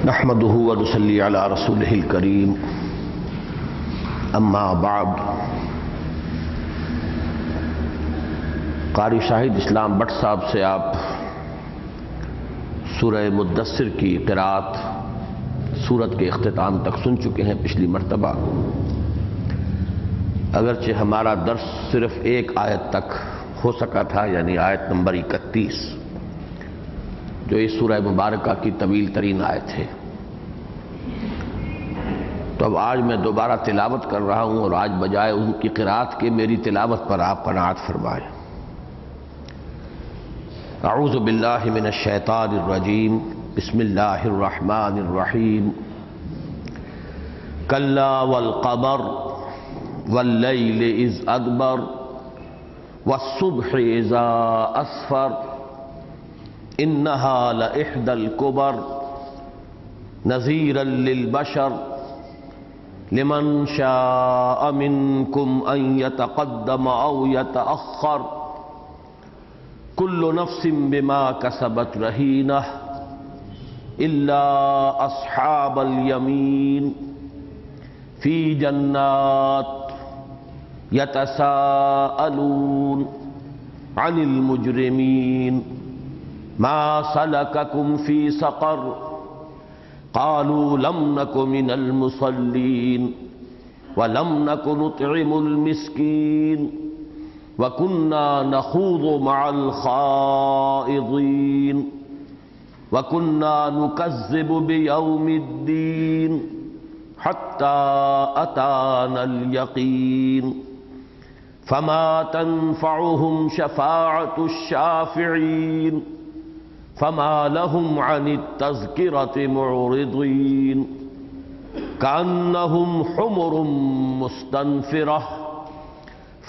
نحمده ونصلي على رسوله الكريم اما بعد۔ قاری شاہد اسلام بٹ صاحب سے آپ سورہ مدثر کی قرأت سورت کے اختتام تک سن چکے ہیں پچھلی مرتبہ، اگرچہ ہمارا درس صرف ایک آیت تک ہو سکا تھا، یعنی آیت نمبر 31، جو اس سورہ مبارکہ کی طویل ترین آیت ہے۔ تو اب آج میں دوبارہ تلاوت کر رہا ہوں، اور آج بجائے ان کی قرأت کے میری تلاوت پر آپ قناعت فرمائیں۔ اعوذ باللہ من الشیطان الرجیم، بسم اللہ الرحمن الرحیم۔ کلا والقمر واللیل اذ ادبر والصبح اذا اسفر انہا لإحدى الکبر نذیرا للبشر لمن شاء منکم ان یتقدم او یتأخر کل نفس بما کسبت رہینہ الا اصحاب الیمین فی جنات یتساءلون عن المجرمین ما سلککم فی سقر قالوا لم نک من المصلین ولم نک نطعم المسکین وَكُنَّا نَخُوضُ مَعَ الْخَائِضِينَ وَكُنَّا نُكَذِّبُ بِيَوْمِ الدِّينِ حَتَّى أَتَانَا الْيَقِينُ فَمَا تَنفَعُهُمْ شَفَاعَةُ الشَّافِعِينَ فَمَا لَهُمْ عَنِ التَّذْكِرَةِ مُعْرِضِينَ كَأَنَّهُمْ حُمُرٌ مُسْتَنفِرَةٌ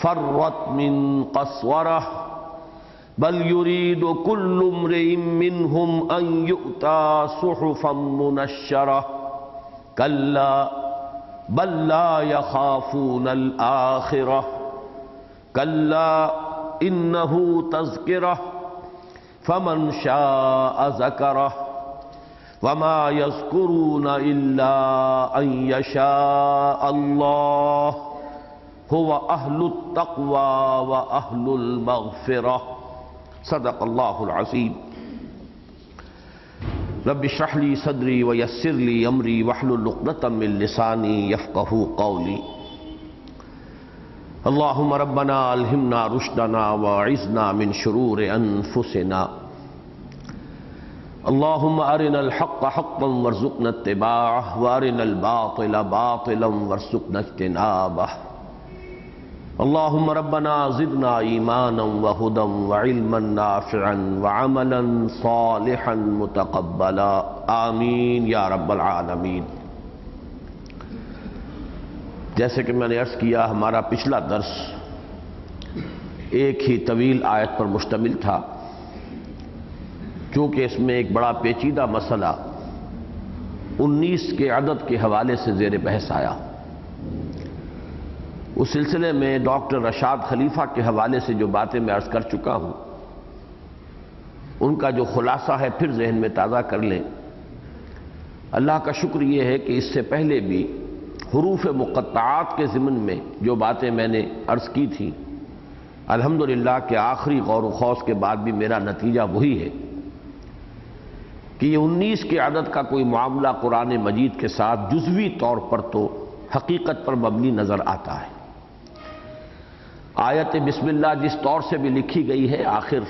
فرت من قسورة بل يريد كل امرئ منهم أن يؤتى صحفا منشرة كلا بل لا يخافون الآخرة كلا إنه تذكرة فمن شاء ذكره وما يذكرون إلا أن يشاء الله هو اہل التقوى واہل المغفرہ۔ صدق اللہ العظیم۔ رب اشرح لی صدری ویسر لی امری واحلل عقدۃ من لسانی یفقہوا قولی۔ اللہم ربنا الہمنا رشدنا واعذنا من شرور انفسنا۔ اللہم ارنا الحق حقا وارزقنا اتباعہ وارنا الباطل باطلا وارزقنا اجتنابہ۔ اللہم ربنا زدنا ایمانا وہدا وعلما نافعا وعملا صالحا متقبلا آمین یا رب العالمین۔ جیسے کہ میں نے عرض کیا، ہمارا پچھلا درس ایک ہی طویل آیت پر مشتمل تھا، چونکہ اس میں ایک بڑا پیچیدہ مسئلہ 19 کے عدد کے حوالے سے زیر بحث آیا۔ اس سلسلے میں ڈاکٹر رشاد خلیفہ کے حوالے سے جو باتیں میں عرض کر چکا ہوں، ان کا جو خلاصہ ہے پھر ذہن میں تازہ کر لیں۔ اللہ کا شکر یہ ہے کہ اس سے پہلے بھی حروف مقطعات کے ضمن میں جو باتیں میں نے عرض کی تھیں، الحمدللہ کہ آخری غور و خوض کے بعد بھی میرا نتیجہ وہی ہے کہ یہ 19 کے عدد کا کوئی معاملہ قرآن مجید کے ساتھ جزوی طور پر تو حقیقت پر مبنی نظر آتا ہے۔ آیت بسم اللہ جس طور سے بھی لکھی گئی ہے، آخر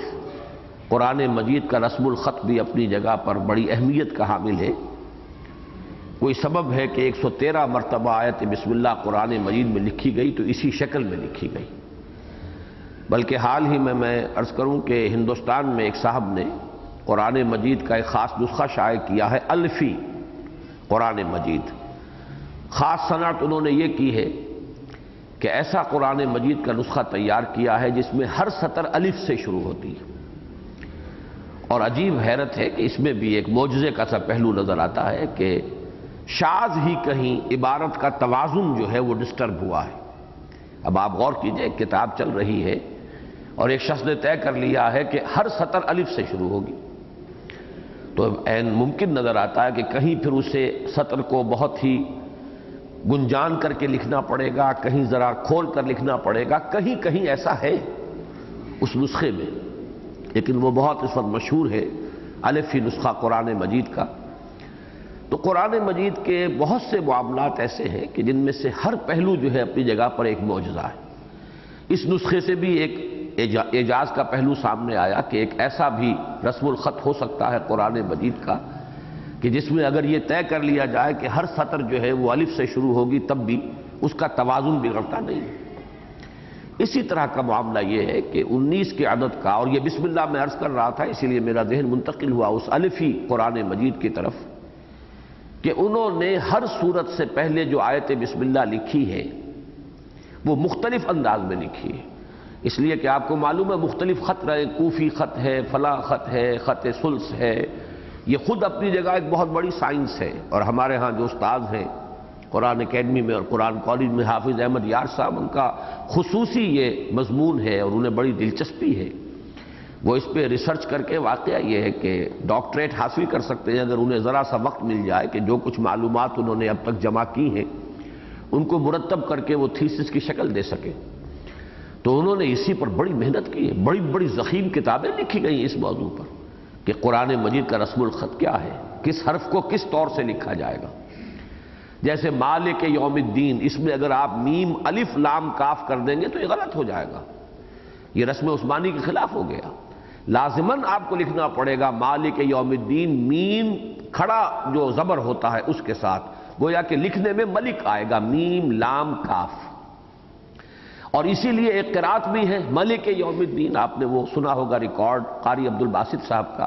قرآن مجید کا رسم الخط بھی اپنی جگہ پر بڑی اہمیت کا حامل ہے۔ کوئی سبب ہے کہ 113 مرتبہ آیت بسم اللہ قرآن مجید میں لکھی گئی تو اسی شکل میں لکھی گئی۔ بلکہ حال ہی میں عرض کروں کہ ہندوستان میں ایک صاحب نے قرآن مجید کا ایک خاص نسخہ شائع کیا ہے، الفی قرآن مجید۔ خاص صنعت انہوں نے یہ کی ہے کہ ایسا قرآن مجید کا نسخہ تیار کیا ہے جس میں ہر سطر الف سے شروع ہوتی ہے، اور عجیب حیرت ہے کہ اس میں بھی ایک معجزے کا سا پہلو نظر آتا ہے کہ شاذ ہی کہیں عبارت کا توازن جو ہے وہ ڈسٹرب ہوا ہے۔ اب آپ غور کیجئے، کتاب چل رہی ہے اور ایک شخص نے طے کر لیا ہے کہ ہر سطر الف سے شروع ہوگی، تو عین ممکن نظر آتا ہے کہ کہیں پھر اسے سطر کو بہت ہی گنجان کر کے لکھنا پڑے گا، کہیں ذرا کھول کر لکھنا پڑے گا، کہیں کہیں ایسا ہے اس نسخے میں، لیکن وہ بہت اس وقت مشہور ہے الفی نسخہ قرآن مجید کا۔ تو قرآن مجید کے بہت سے معاملات ایسے ہیں کہ جن میں سے ہر پہلو جو ہے اپنی جگہ پر ایک معجزہ ہے۔ اس نسخے سے بھی ایک اعجاز کا پہلو سامنے آیا کہ ایک ایسا بھی رسم الخط ہو سکتا ہے قرآن مجید کا کہ جس میں اگر یہ طے کر لیا جائے کہ ہر سطر جو ہے وہ الف سے شروع ہوگی تب بھی اس کا توازن بگڑتا نہیں۔ اسی طرح کا معاملہ یہ ہے کہ 19 کے عدد کا، اور یہ بسم اللہ میں عرض کر رہا تھا اسی لیے میرا ذہن منتقل ہوا اس الفی قرآن مجید کی طرف، کہ انہوں نے ہر سورت سے پہلے جو آیت بسم اللہ لکھی ہے وہ مختلف انداز میں لکھی ہے۔ اس لیے کہ آپ کو معلوم ہے مختلف خط رہے، کوفی خط ہے، فلاں خط ہے، خط سلس ہے، یہ خود اپنی جگہ ایک بہت بڑی سائنس ہے۔ اور ہمارے ہاں جو استاد ہیں قرآن اکیڈمی میں اور قرآن کالج میں حافظ احمد یار صاحب، ان کا خصوصی یہ مضمون ہے اور انہیں بڑی دلچسپی ہے، وہ اس پہ ریسرچ کر کے واقعہ یہ ہے کہ ڈاکٹریٹ حاصل کر سکتے ہیں اگر انہیں ذرا سا وقت مل جائے کہ جو کچھ معلومات انہوں نے اب تک جمع کی ہیں ان کو مرتب کر کے وہ تھیسس کی شکل دے سکیں۔ تو انہوں نے اسی پر بڑی محنت کی ہے، بڑی بڑی ضخیم کتابیں لکھی گئی اس موضوع پر کہ قرآن مجید کا رسم الخط کیا ہے، کس حرف کو کس طور سے لکھا جائے گا۔ جیسے مالک یوم الدین، اس میں اگر آپ میم الف لام کاف کر دیں گے تو یہ غلط ہو جائے گا، یہ رسم عثمانی کے خلاف ہو گیا۔ لازماً آپ کو لکھنا پڑے گا مالک یوم الدین، میم کھڑا جو زبر ہوتا ہے اس کے ساتھ، گویا کہ لکھنے میں ملک آئے گا، میم لام کاف۔ اور اسی لیے ایک قرات بھی ہے ملک یوم الدین، آپ نے وہ سنا ہوگا ریکارڈ قاری عبد الباسط صاحب کا،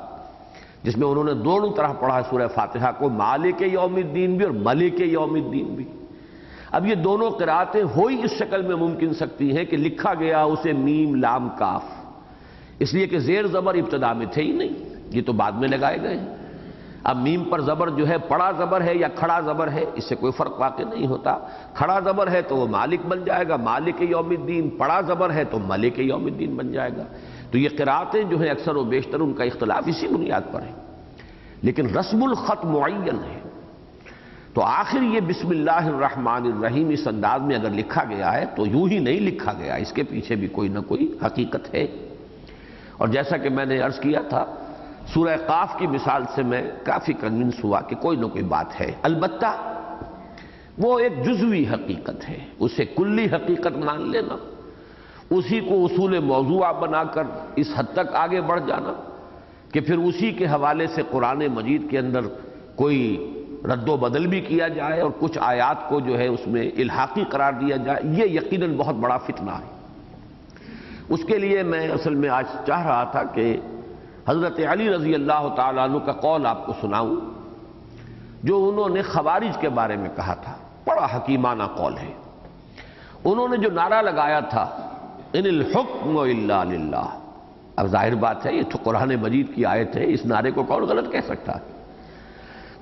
جس میں انہوں نے دونوں طرح پڑھا ہے سورہ فاتحہ کو، مالک یوم الدین بھی اور ملک یوم الدین بھی۔ اب یہ دونوں قراتیں ہوئی اس شکل میں ممکن سکتی ہیں کہ لکھا گیا اسے میم لام کاف، اس لیے کہ زیر زبر ابتدا میں تھے ہی نہیں، یہ تو بعد میں لگائے گئے ہیں۔ اب میم پر زبر جو ہے پڑا زبر ہے یا کھڑا زبر ہے اس سے کوئی فرق واقع نہیں ہوتا، کھڑا زبر ہے تو وہ مالک بن جائے گا مالک یوم الدین، پڑا زبر ہے تو ملک یوم الدین بن جائے گا۔ تو یہ قراتیں جو ہیں اکثر و بیشتر ان کا اختلاف اسی بنیاد پر ہے، لیکن رسم الخط معین ہے۔ تو آخر یہ بسم اللہ الرحمن الرحیم اس انداز میں اگر لکھا گیا ہے تو یوں ہی نہیں لکھا گیا، اس کے پیچھے بھی کوئی نہ کوئی حقیقت ہے۔ اور جیسا کہ میں نے عرض کیا تھا سورہ قاف کی مثال سے میں کافی کنونس ہوا کہ کوئی نہ کوئی بات ہے، البتہ وہ ایک جزوی حقیقت ہے، اسے کلی حقیقت مان لینا، اسی کو اصول موضوعہ بنا کر اس حد تک آگے بڑھ جانا کہ پھر اسی کے حوالے سے قرآن مجید کے اندر کوئی رد و بدل بھی کیا جائے اور کچھ آیات کو جو ہے اس میں الحاقی قرار دیا جائے، یہ یقیناً بہت بڑا فتنہ ہے۔ اس کے لیے میں اصل میں آج چاہ رہا تھا کہ حضرت علی رضی اللہ تعالیٰ عنہ کا قول آپ کو سناؤں، جو انہوں نے خوارج کے بارے میں کہا تھا، بڑا حکیمانہ قول ہے۔ انہوں نے جو نعرہ لگایا تھا ان الحکم الا للہ، اب ظاہر بات ہے یہ تو قرآن مجید کی آیت ہے، اس نعرے کو کون غلط کہہ سکتا ہے؟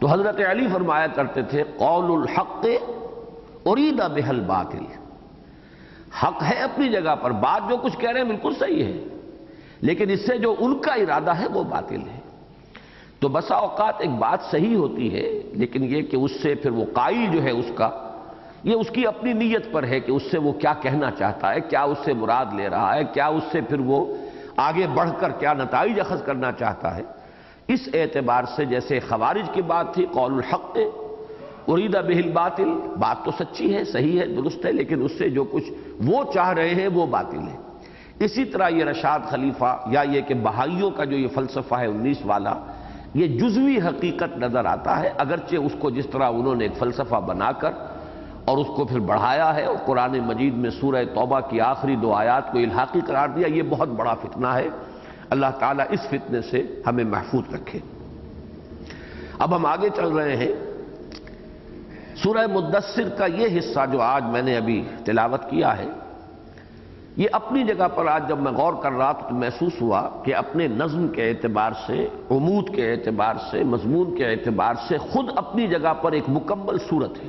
تو حضرت علی فرمایا کرتے تھے قول الحق ارید بہ الباطل، حق ہے اپنی جگہ پر، بات جو کچھ کہہ رہے ہیں بالکل صحیح ہے، لیکن اس سے جو ان کا ارادہ ہے وہ باطل ہے۔ تو بسا اوقات ایک بات صحیح ہوتی ہے لیکن یہ کہ اس سے پھر وہ قائل جو ہے اس کا، یہ اس کی اپنی نیت پر ہے کہ اس سے وہ کیا کہنا چاہتا ہے، کیا اس سے مراد لے رہا ہے، کیا اس سے پھر وہ آگے بڑھ کر کیا نتائج اخذ کرنا چاہتا ہے۔ اس اعتبار سے جیسے خوارج کی بات تھی قول الحق ارید بہ الباطل، بات تو سچی ہے، صحیح ہے، درست ہے، لیکن اس سے جو کچھ وہ چاہ رہے ہیں وہ باطل ہے۔ اسی طرح یہ رشاد خلیفہ یا یہ کہ بہائیوں کا جو یہ فلسفہ ہے 19 والا، یہ جزوی حقیقت نظر آتا ہے، اگرچہ اس کو جس طرح انہوں نے ایک فلسفہ بنا کر اور اس کو پھر بڑھایا ہے اور قرآن مجید میں سورہ توبہ کی آخری 2 آیات کو الحاقی قرار دیا، یہ بہت بڑا فتنہ ہے۔ اللہ تعالیٰ اس فتنے سے ہمیں محفوظ رکھے۔ اب ہم آگے چل رہے ہیں، سورہ مدثر کا یہ حصہ جو آج میں نے ابھی تلاوت کیا ہے، یہ اپنی جگہ پر آج جب میں غور کر رہا تو محسوس ہوا کہ اپنے نظم کے اعتبار سے، عمود کے اعتبار سے، مضمون کے اعتبار سے خود اپنی جگہ پر ایک مکمل صورت ہے۔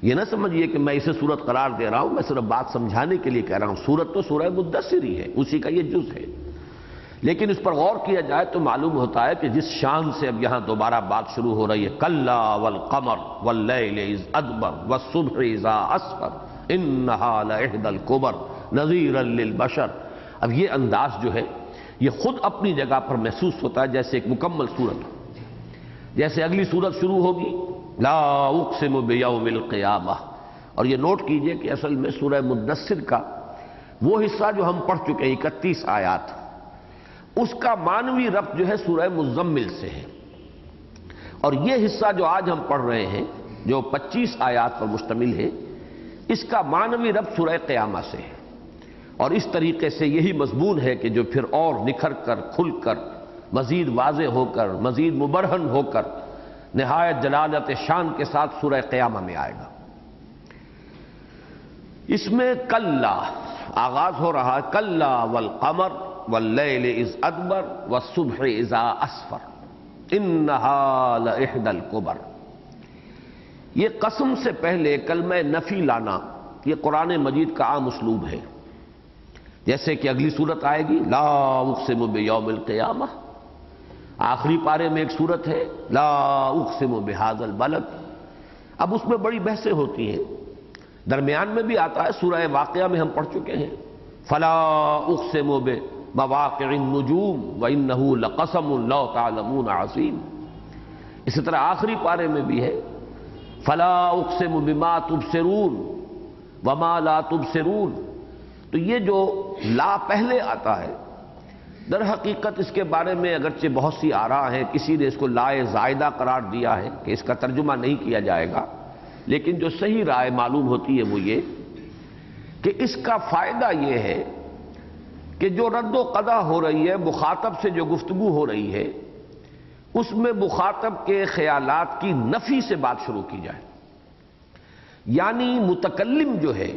یہ نہ سمجھیے کہ میں اسے صورت قرار دے رہا ہوں، میں صرف بات سمجھانے کے لیے کہہ رہا ہوں، صورت تو سورہ مدثر ہی ہے، اسی کا یہ جز ہے، لیکن اس پر غور کیا جائے تو معلوم ہوتا ہے کہ جس شان سے اب یہاں دوبارہ بات شروع ہو رہی ہے، کلا والقمر واللیل اذ ادبر والصبح اذا اسفر انہا لإحدی الکبر نذیرا للبشر، اب یہ انداز جو ہے یہ خود اپنی جگہ پر محسوس ہوتا ہے جیسے ایک مکمل صورت ہو۔ جیسے اگلی صورت شروع ہوگی لا اقسم بیوم القیامہ، اور یہ نوٹ کیجئے کہ اصل میں سورہ مدثر کا وہ حصہ جو ہم پڑھ چکے ہیں 31 آیات، اس کا معنوی ربط جو ہے سورہ مزمل سے ہے، اور یہ حصہ جو آج ہم پڑھ رہے ہیں جو 25 آیات پر مشتمل ہے، اس کا معنوی ربط سورہ قیامہ سے ہے، اور اس طریقے سے یہی مضمون ہے کہ جو پھر اور نکھر کر کھل کر مزید واضح ہو کر مزید مبرہن ہو کر نہایت جلالت شان کے ساتھ سورہ قیامہ میں آئے گا۔ اس میں کلا آغاز ہو رہا ہے، کلا والقمر واللیل اذ ادبر والصبح اذا اسفر انہا لإحدی الکبر۔ یہ قسم سے پہلے کلمہ نفی لانا یہ قرآن مجید کا عام اسلوب ہے، جیسے کہ اگلی صورت آئے گی لا اقسم بیوم القیامہ، آخری پارے میں ایک صورت ہے لا اقسم بہذا البلد، اب اس میں بڑی بحثیں ہوتی ہیں، درمیان میں بھی آتا ہے سورہ واقعہ میں ہم پڑھ چکے ہیں فلا اقسم بمواقع النجوم وانہ لقسم لو تعلمون عظیم، اسی طرح آخری پارے میں بھی ہے فلا اقسم بما تبصرون وما لا تبصرون۔ تو یہ جو لا پہلے آتا ہے در حقیقت اس کے بارے میں اگرچہ بہت سی آراء ہیں، کسی نے اس کو لا زائدہ قرار دیا ہے کہ اس کا ترجمہ نہیں کیا جائے گا، لیکن جو صحیح رائے معلوم ہوتی ہے وہ یہ کہ اس کا فائدہ یہ ہے کہ جو رد و قضا ہو رہی ہے، مخاطب سے جو گفتگو ہو رہی ہے، اس میں مخاطب کے خیالات کی نفی سے بات شروع کی جائے، یعنی متکلم جو ہے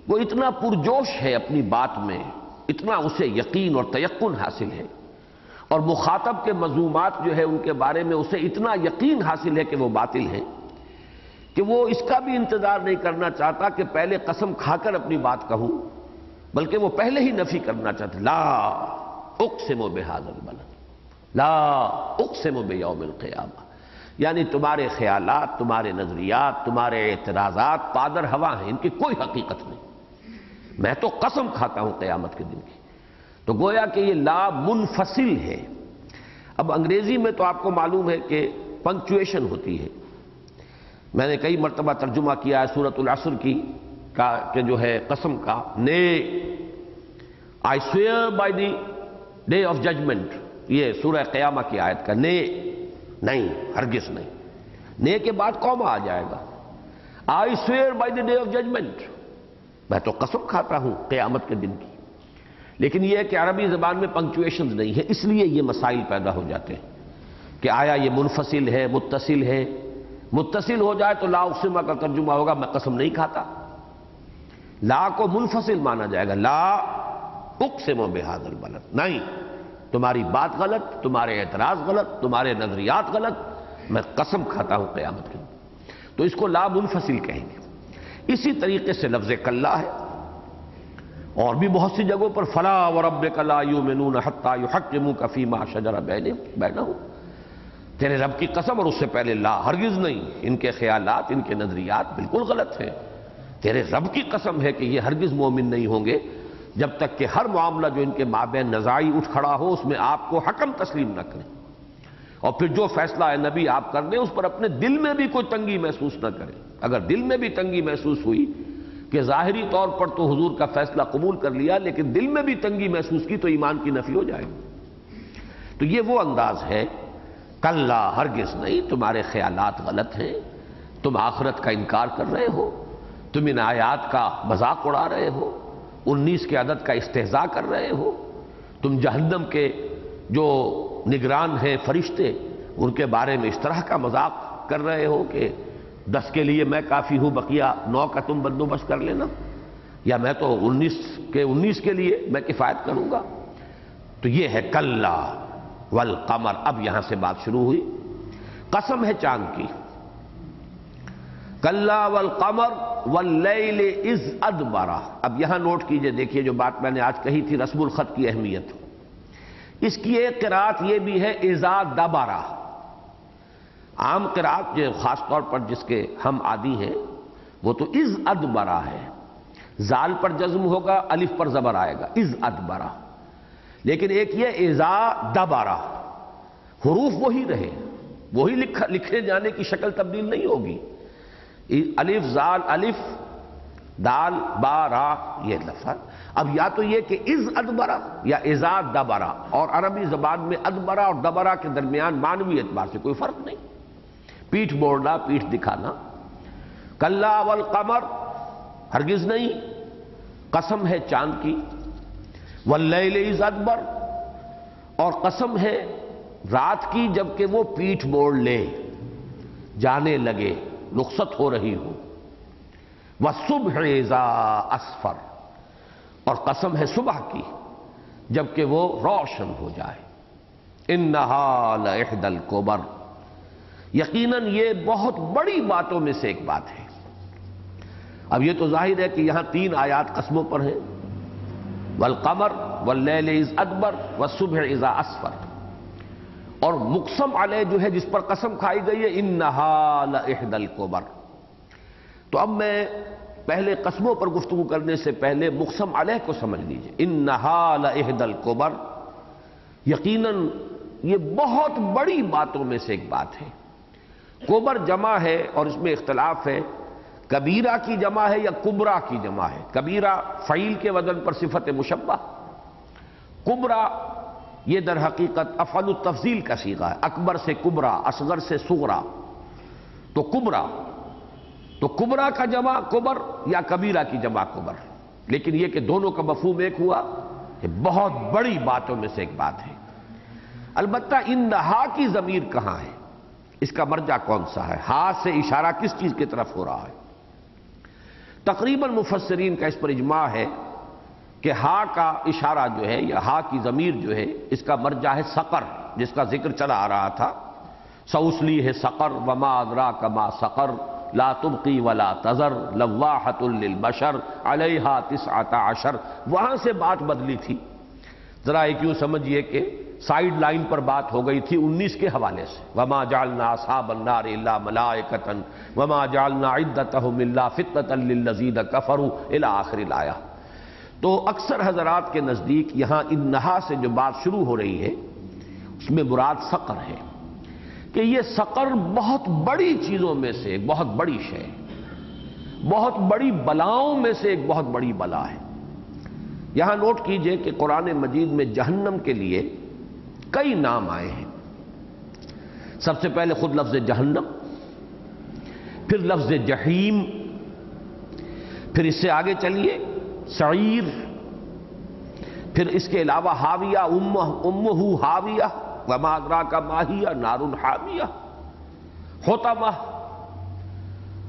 وہ اتنا پرجوش ہے اپنی بات میں، اتنا اسے یقین اور تیقن حاصل ہے، اور مخاطب کے مذمومات جو ہے ان کے بارے میں اسے اتنا یقین حاصل ہے کہ وہ باطل ہیں کہ وہ اس کا بھی انتظار نہیں کرنا چاہتا کہ پہلے قسم کھا کر اپنی بات کہوں، بلکہ وہ پہلے ہی نفی کرنا چاہتا لا اقسم بہذا البلد لا اقسم بیوم القیامہ، یعنی تمہارے خیالات، تمہارے نظریات، تمہارے اعتراضات پادر ہوا ہیں، ان کی کوئی حقیقت نہیں، میں تو قسم کھاتا ہوں قیامت کے دن کی۔ تو گویا کہ یہ لا منفصل ہے۔ اب انگریزی میں تو آپ کو معلوم ہے کہ پنکچویشن ہوتی ہے، میں نے کئی مرتبہ ترجمہ کیا ہے سورۃ العصر کی کہ جو ہے قسم کا نے I swear by the day of judgment, یہ سورہ قیامہ کی آیت کا نے نہیں، ہرگز نہیں، نے کے بعد قوما آ جائے گا، I swear by the day of judgment, میں تو قسم کھاتا ہوں قیامت کے دن کی۔ لیکن یہ ہے کہ عربی زبان میں پنکچویشنز نہیں ہے، اس لیے یہ مسائل پیدا ہو جاتے ہیں کہ آیا یہ منفصل ہے متصل ہے، متصل ہو جائے تو لا اقسمہ کا ترجمہ ہوگا میں قسم نہیں کھاتا، لا کو منفصل مانا جائے گا لا اقسم بہذا البلد، نہیں، تمہاری بات غلط، تمہارے اعتراض غلط، تمہارے نظریات غلط، میں قسم کھاتا ہوں قیامت کے دن، تو اس کو لا منفصل کہیں گے۔ اسی طریقے سے لفظ کلا ہے، اور بھی بہت سی جگہوں پر فلا وربک لا یؤمنون حتی یحکموک فیما شجر بینہم، تیرے رب کی قسم، اور اس سے پہلے لا، ہرگز نہیں، ان کے خیالات، ان کے نظریات بالکل غلط ہیں، تیرے رب کی قسم ہے کہ یہ ہرگز مومن نہیں ہوں گے جب تک کہ ہر معاملہ جو ان کے مابین نزاعی اٹھ کھڑا ہو اس میں آپ کو حکم تسلیم نہ کریں، اور پھر جو فیصلہ ہے نبی آپ کر دیں اس پر اپنے دل میں بھی کوئی تنگی محسوس نہ کریں۔ اگر دل میں بھی تنگی محسوس ہوئی کہ ظاہری طور پر تو حضور کا فیصلہ قبول کر لیا لیکن دل میں بھی تنگی محسوس کی تو ایمان کی نفی ہو جائے گی۔ تو یہ وہ انداز ہے، کلا ہرگز نہیں، تمہارے خیالات غلط ہیں، تم آخرت کا انکار کر رہے ہو، تم ان آیات کا مذاق اڑا رہے ہو، 19 کے عدد کا استہزاء کر رہے ہو، تم جہنم کے جو نگران ہیں فرشتے ان کے بارے میں اس طرح کا مذاق کر رہے ہو کہ 10 کے لیے میں کافی ہوں، بقیہ 9 کا تم بندوبست کر لینا، یا میں تو 19 کے لیے میں کفایت کروں گا۔ تو یہ ہے کلا والقمر، اب یہاں سے بات شروع ہوئی، قسم ہے چاند کی، کلا والقمر واللیل اذ ادبر۔ اب یہاں نوٹ کیجئے، دیکھیے جو بات میں نے آج کہی تھی رسم الخط کی اہمیت، اس کی ایک قرات یہ بھی ہے اذا دبرا، عام قرات جو خاص طور پر جس کے ہم عادی ہیں وہ تو از ادبرا ہے، زال پر جزم ہوگا، الف پر زبر آئے گا، از ادبرا. لیکن ایک یہ اذا دبرا، حروف وہی رہے، وہی لکھے جانے کی شکل تبدیل نہیں ہوگی. الف زال الف دال با را یہ لفظ. اب یا تو یہ کہ از ادبرا یا اذا دبرا، اور عربی زبان میں ادبرا اور دبرا کے درمیان معنوی اعتبار سے کوئی فرق نہیں. پیٹھ موڑنا، پیٹھ دکھانا. کلا والقمر ہرگز نہیں، قسم ہے چاند کی. واللیل اذ ادبر، اور قسم ہے رات کی جبکہ وہ پیٹھ موڑ لے، جانے لگے، رخصت ہو رہی ہو. والصبح اذا اسفر، اور قسم ہے صبح کی جبکہ وہ روشن ہو جائے. انہا لإحدی الکبر، یقیناً یہ بہت بڑی باتوں میں سے ایک بات ہے. اب یہ تو ظاہر ہے کہ یہاں 3 آیات قسموں پر ہیں، والقمر واللیل اذ ادبر والصبح اذا اسفر. اور مقسم علیہ جو ہے جس پر قسم کھائی گئی ہے انہا لإحدی الکبر. تو اب میں پہلے قسموں پر گفتگو کرنے سے پہلے مقسم علیہ کو سمجھ لیجئے. انہا لإحدی الکبر، یقیناً یہ بہت بڑی باتوں میں سے ایک بات ہے. کبر جمع ہے اور اس میں اختلاف ہے، کبیرہ کی جمع ہے یا کبرا کی جمع ہے. کبیرہ فعیل کے وزن پر صفت مشبہ، کبرا یہ در حقیقت افعل التفضیل کا صیغہ ہے. اکبر سے کبرا، اصغر سے صغرا، تو کبرا، تو کبرا کا جمع کبر یا کبیرہ کی جمع کبر. لیکن یہ کہ دونوں کا مفہوم ایک ہوا، یہ بہت بڑی باتوں میں سے ایک بات ہے. البتہ انہا کی ضمیر کہاں ہے، اس کا مرجع کون سا ہے، ہا سے اشارہ کس چیز کی طرف ہو رہا ہے؟ تقریباً مفسرین کا اس پر اجماع ہے کہ ہا کا اشارہ جو ہے یا ہا کی ضمیر جو ہے اس کا مرجع ہے سقر، جس کا ذکر چلا آ رہا تھا. سأصلیہ سقر وما ادراک ما سقر لا تبقی ولا تذر لواحۃ للبشر علیہا 19. وہاں سے بات بدلی تھی. ذرا ایک یوں سمجھیے کہ سائیڈ لائن پر بات ہو گئی تھی 19 کے حوالے سے. وما جعلنا اصحاب النار الا ملائکۃ وما جعلنا عدتهم الا فتنۃ للذین کفروا الی آخر الآیہ. تو اکثر حضرات کے نزدیک یہاں انہا سے جو بات شروع ہو رہی ہے اس میں مراد سقر ہے، کہ یہ سقر بہت بڑی چیزوں میں سے ایک بہت بڑی شے، بہت بڑی بلاؤں میں سے ایک بہت بڑی بلا ہے. یہاں نوٹ کیجئے کہ قرآن مجید میں جہنم کے لیے کئی نام آئے ہیں. سب سے پہلے خود لفظ جہنم، پھر لفظ جہیم، پھر اس سے آگے چلیے سعیر، پھر اس کے علاوہ حاویہ، امہ حاویہ وما ادراک ما ہی نار حامیہ، حطمہ.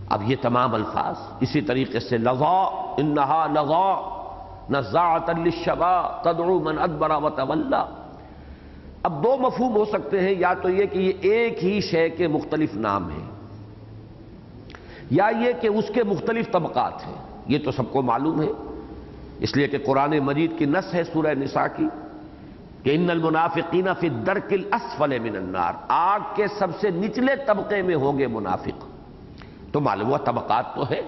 اب یہ تمام الفاظ اسی طریقے سے لظا، انہا لظا نزاعۃ للشوا تدعو من ادبر وتولی. اب 2 مفہوم ہو سکتے ہیں، یا تو یہ کہ یہ ایک ہی شے کے مختلف نام ہیں، یا یہ کہ اس کے مختلف طبقات ہیں. یہ تو سب کو معلوم ہے، اس لیے کہ قرآن مجید کی نص ہے سورہ نساء کی کہ ان المنافقین فی الدرک الاسفل من النار، آگ کے سب سے نچلے طبقے میں ہوں گے منافق. تو معلوم ہوا طبقات تو ہے.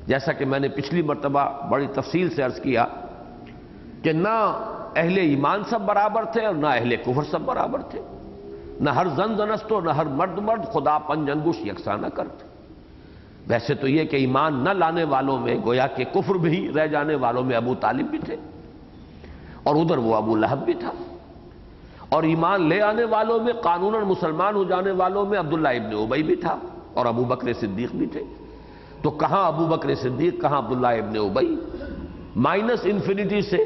جیسا کہ میں نے پچھلی مرتبہ بڑی تفصیل سے عرض کیا کہ نہ اہل ایمان سب برابر تھے اور نہ اہل کفر سب برابر تھے، نہ ہر زن زنستو نہ ہر مرد مرد خدا پنج انگوش یکساں نہ کرتے. ویسے تو یہ کہ ایمان نہ لانے والوں میں گویا کہ کفر بھی رہ جانے والوں میں ابو طالب بھی تھے، اور ادھر وہ ابو لہب بھی تھا، اور ایمان لے آنے والوں میں قانوناً مسلمان ہو جانے والوں میں عبداللہ ابن ابی بھی تھا، اور ابو بکر صدیق بھی تھے. تو کہاں ابو بکر صدیق، کہاں عبداللہ ابن ابی. مائنس انفینٹی سے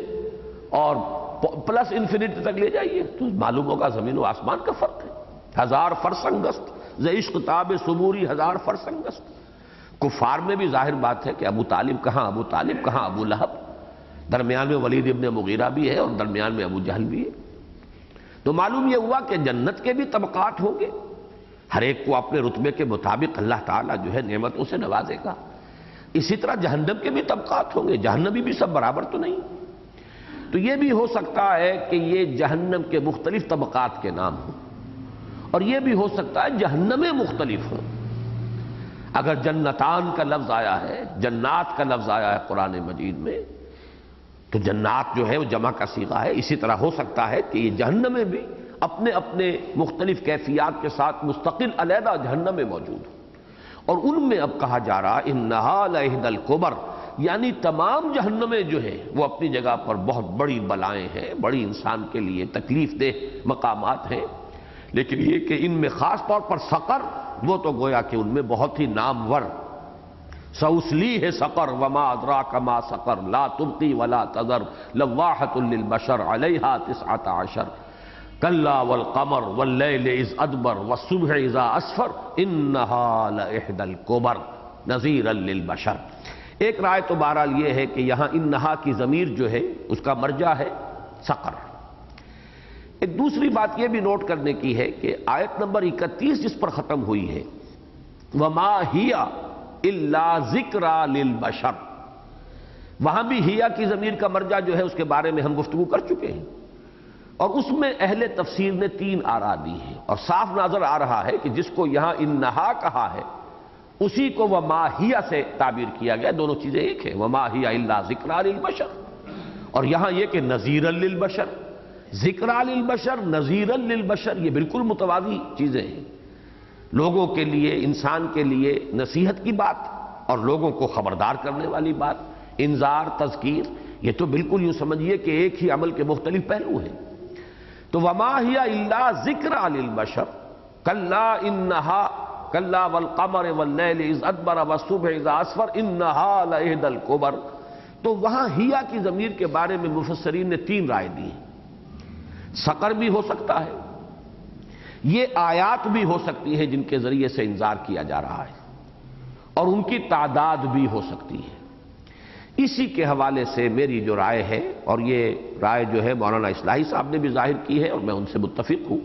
اور پلس انفینٹی تک لے جائیے تو معلوم ہوگا زمین و آسمان کا فرق ہے. 1000 فرسنگست ز عشق تاب صبوری 1000 فرسنگست. کفار میں بھی ظاہر بات ہے کہ ابو طالب کہاں ابو طالب، کہاں ابو لہب. درمیان میں ولید ابن مغیرہ بھی ہے اور درمیان میں ابو جہل بھی ہے. تو معلوم یہ ہوا کہ جنت کے بھی طبقات ہوں گے، ہر ایک کو اپنے رتبے کے مطابق اللہ تعالیٰ جو ہے نعمتوں سے نوازے گا. اسی طرح جہنم کے بھی طبقات ہوں گے، جہنمی بھی سب برابر تو نہیں. تو یہ بھی ہو سکتا ہے کہ یہ جہنم کے مختلف طبقات کے نام ہوں، اور یہ بھی ہو سکتا ہے جہنمیں مختلف ہوں۔ اگر جنتان کا لفظ آیا ہے، جنات کا لفظ آیا ہے قرآن مجید میں، تو جنات جو ہے وہ جمع کا صیغہ ہے۔ اسی طرح ہو سکتا ہے کہ یہ جہنمیں بھی اپنے اپنے مختلف کیفیات کے ساتھ مستقل علیحدہ جہنمیں موجود ہوں، اور ان میں اب کہا جا رہا انہا لإحدی الکبر، یعنی تمام جہنمیں جو ہیں وہ اپنی جگہ پر بہت بڑی بلائیں ہیں، بڑی انسان کے لیے تکلیف دہ مقامات ہیں، لیکن یہ کہ ان میں خاص طور پر سقر، وہ تو گویا کہ ان میں بہت ہی نامور، سأصلیہ سقر وما ادراک ما سقر لا تبقی ولا تذر لواحۃ للبشر علیہا 19 کلا والقمر واللیل اذ ادبر والصبح اذا اسفر انہا لإحدی الکبر نذیرا للبشر۔ ایک رائے تو بہرحال یہ ہے کہ یہاں انہا کی ضمیر جو ہے اس کا مرجع ہے سقر۔ ایک دوسری بات یہ بھی نوٹ کرنے کی ہے کہ آیت نمبر 31 جس پر ختم ہوئی ہے وما ہی الا ذکری للبشر، وہاں بھی ہیا کی ضمیر کا مرجع جو ہے اس کے بارے میں ہم گفتگو کر چکے ہیں، اور اس میں اہل تفسیر نے 3 آراء دی ہیں، اور صاف نظر آ رہا ہے کہ جس کو یہاں انہا کہا ہے اسی کو وما ہی سے تعبیر کیا گیا، دونوں چیزیں ایک ہیں، وما ہی الا ذکری للبشر، اور یہاں یہ کہ نذیرا للبشر، ذکری للبشر نذیرا للبشر، یہ بالکل متوازی چیزیں ہیں، لوگوں کے لیے، انسان کے لیے نصیحت کی بات اور لوگوں کو خبردار کرنے والی بات، انذار، تذکیر، یہ تو بالکل یوں سمجھیے کہ ایک ہی عمل کے مختلف پہلو ہیں۔ تو وما ہی الا ذکری للبشر کلا انہا کلا والقمر واللیل اذ ادبر والصبح اذا اسفر انہا لإحدی الکبر، تو وہاں ہیا کی ضمیر کے بارے میں مفسرین نے 3 رائے دی ہیں۔ سقر بھی ہو سکتا ہے، یہ آیات بھی ہو سکتی ہیں جن کے ذریعے سے انذار کیا جا رہا ہے، اور ان کی تعداد بھی ہو سکتی ہے۔ اسی کے حوالے سے میری جو رائے ہے، اور یہ رائے جو ہے مولانا اصلاحی صاحب نے بھی ظاہر کی ہے اور میں ان سے متفق ہوں،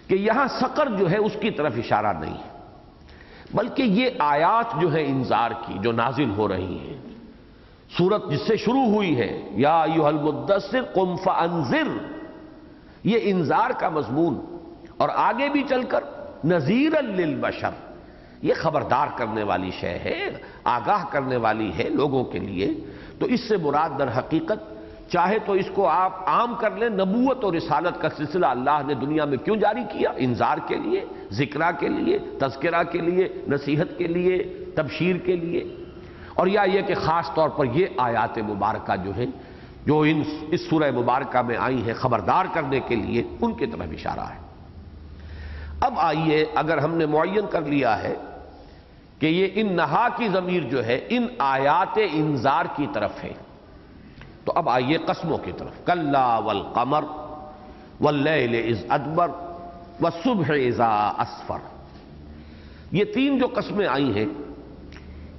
کہ یہاں سقر جو ہے اس کی طرف اشارہ نہیں ہے، بلکہ یہ آیات جو ہے انذار کی جو نازل ہو رہی ہیں، سورت جس سے شروع ہوئی ہے یا ایھا المدثر قم فانذر، یہ انذار کا مضمون، اور آگے بھی چل کر نذیرا للبشر، یہ خبردار کرنے والی شے ہے، آگاہ کرنے والی ہے لوگوں کے لیے۔ تو اس سے مراد در حقیقت چاہے تو اس کو آپ عام کر لیں، نبوت اور رسالت کا سلسلہ اللہ نے دنیا میں کیوں جاری کیا؟ انذار کے لیے، ذکرہ کے لیے، تذکرہ کے لیے، نصیحت کے لیے، تبشیر کے لیے، اور یا یہ کہ خاص طور پر یہ آیات مبارکہ جو ہیں جو اس سورہ مبارکہ میں آئی ہیں خبردار کرنے کے لیے، ان کی طرف اشارہ ہے۔ اب آئیے، اگر ہم نے معین کر لیا ہے کہ یہ انہا کی ضمیر جو ہے ان آیات انذار کی طرف ہے، تو اب آئیے قسموں کی طرف، کلا والقمر واللیل اذ ادبر والصبح اذا اسفر، یہ 3 جو قسمیں آئی ہیں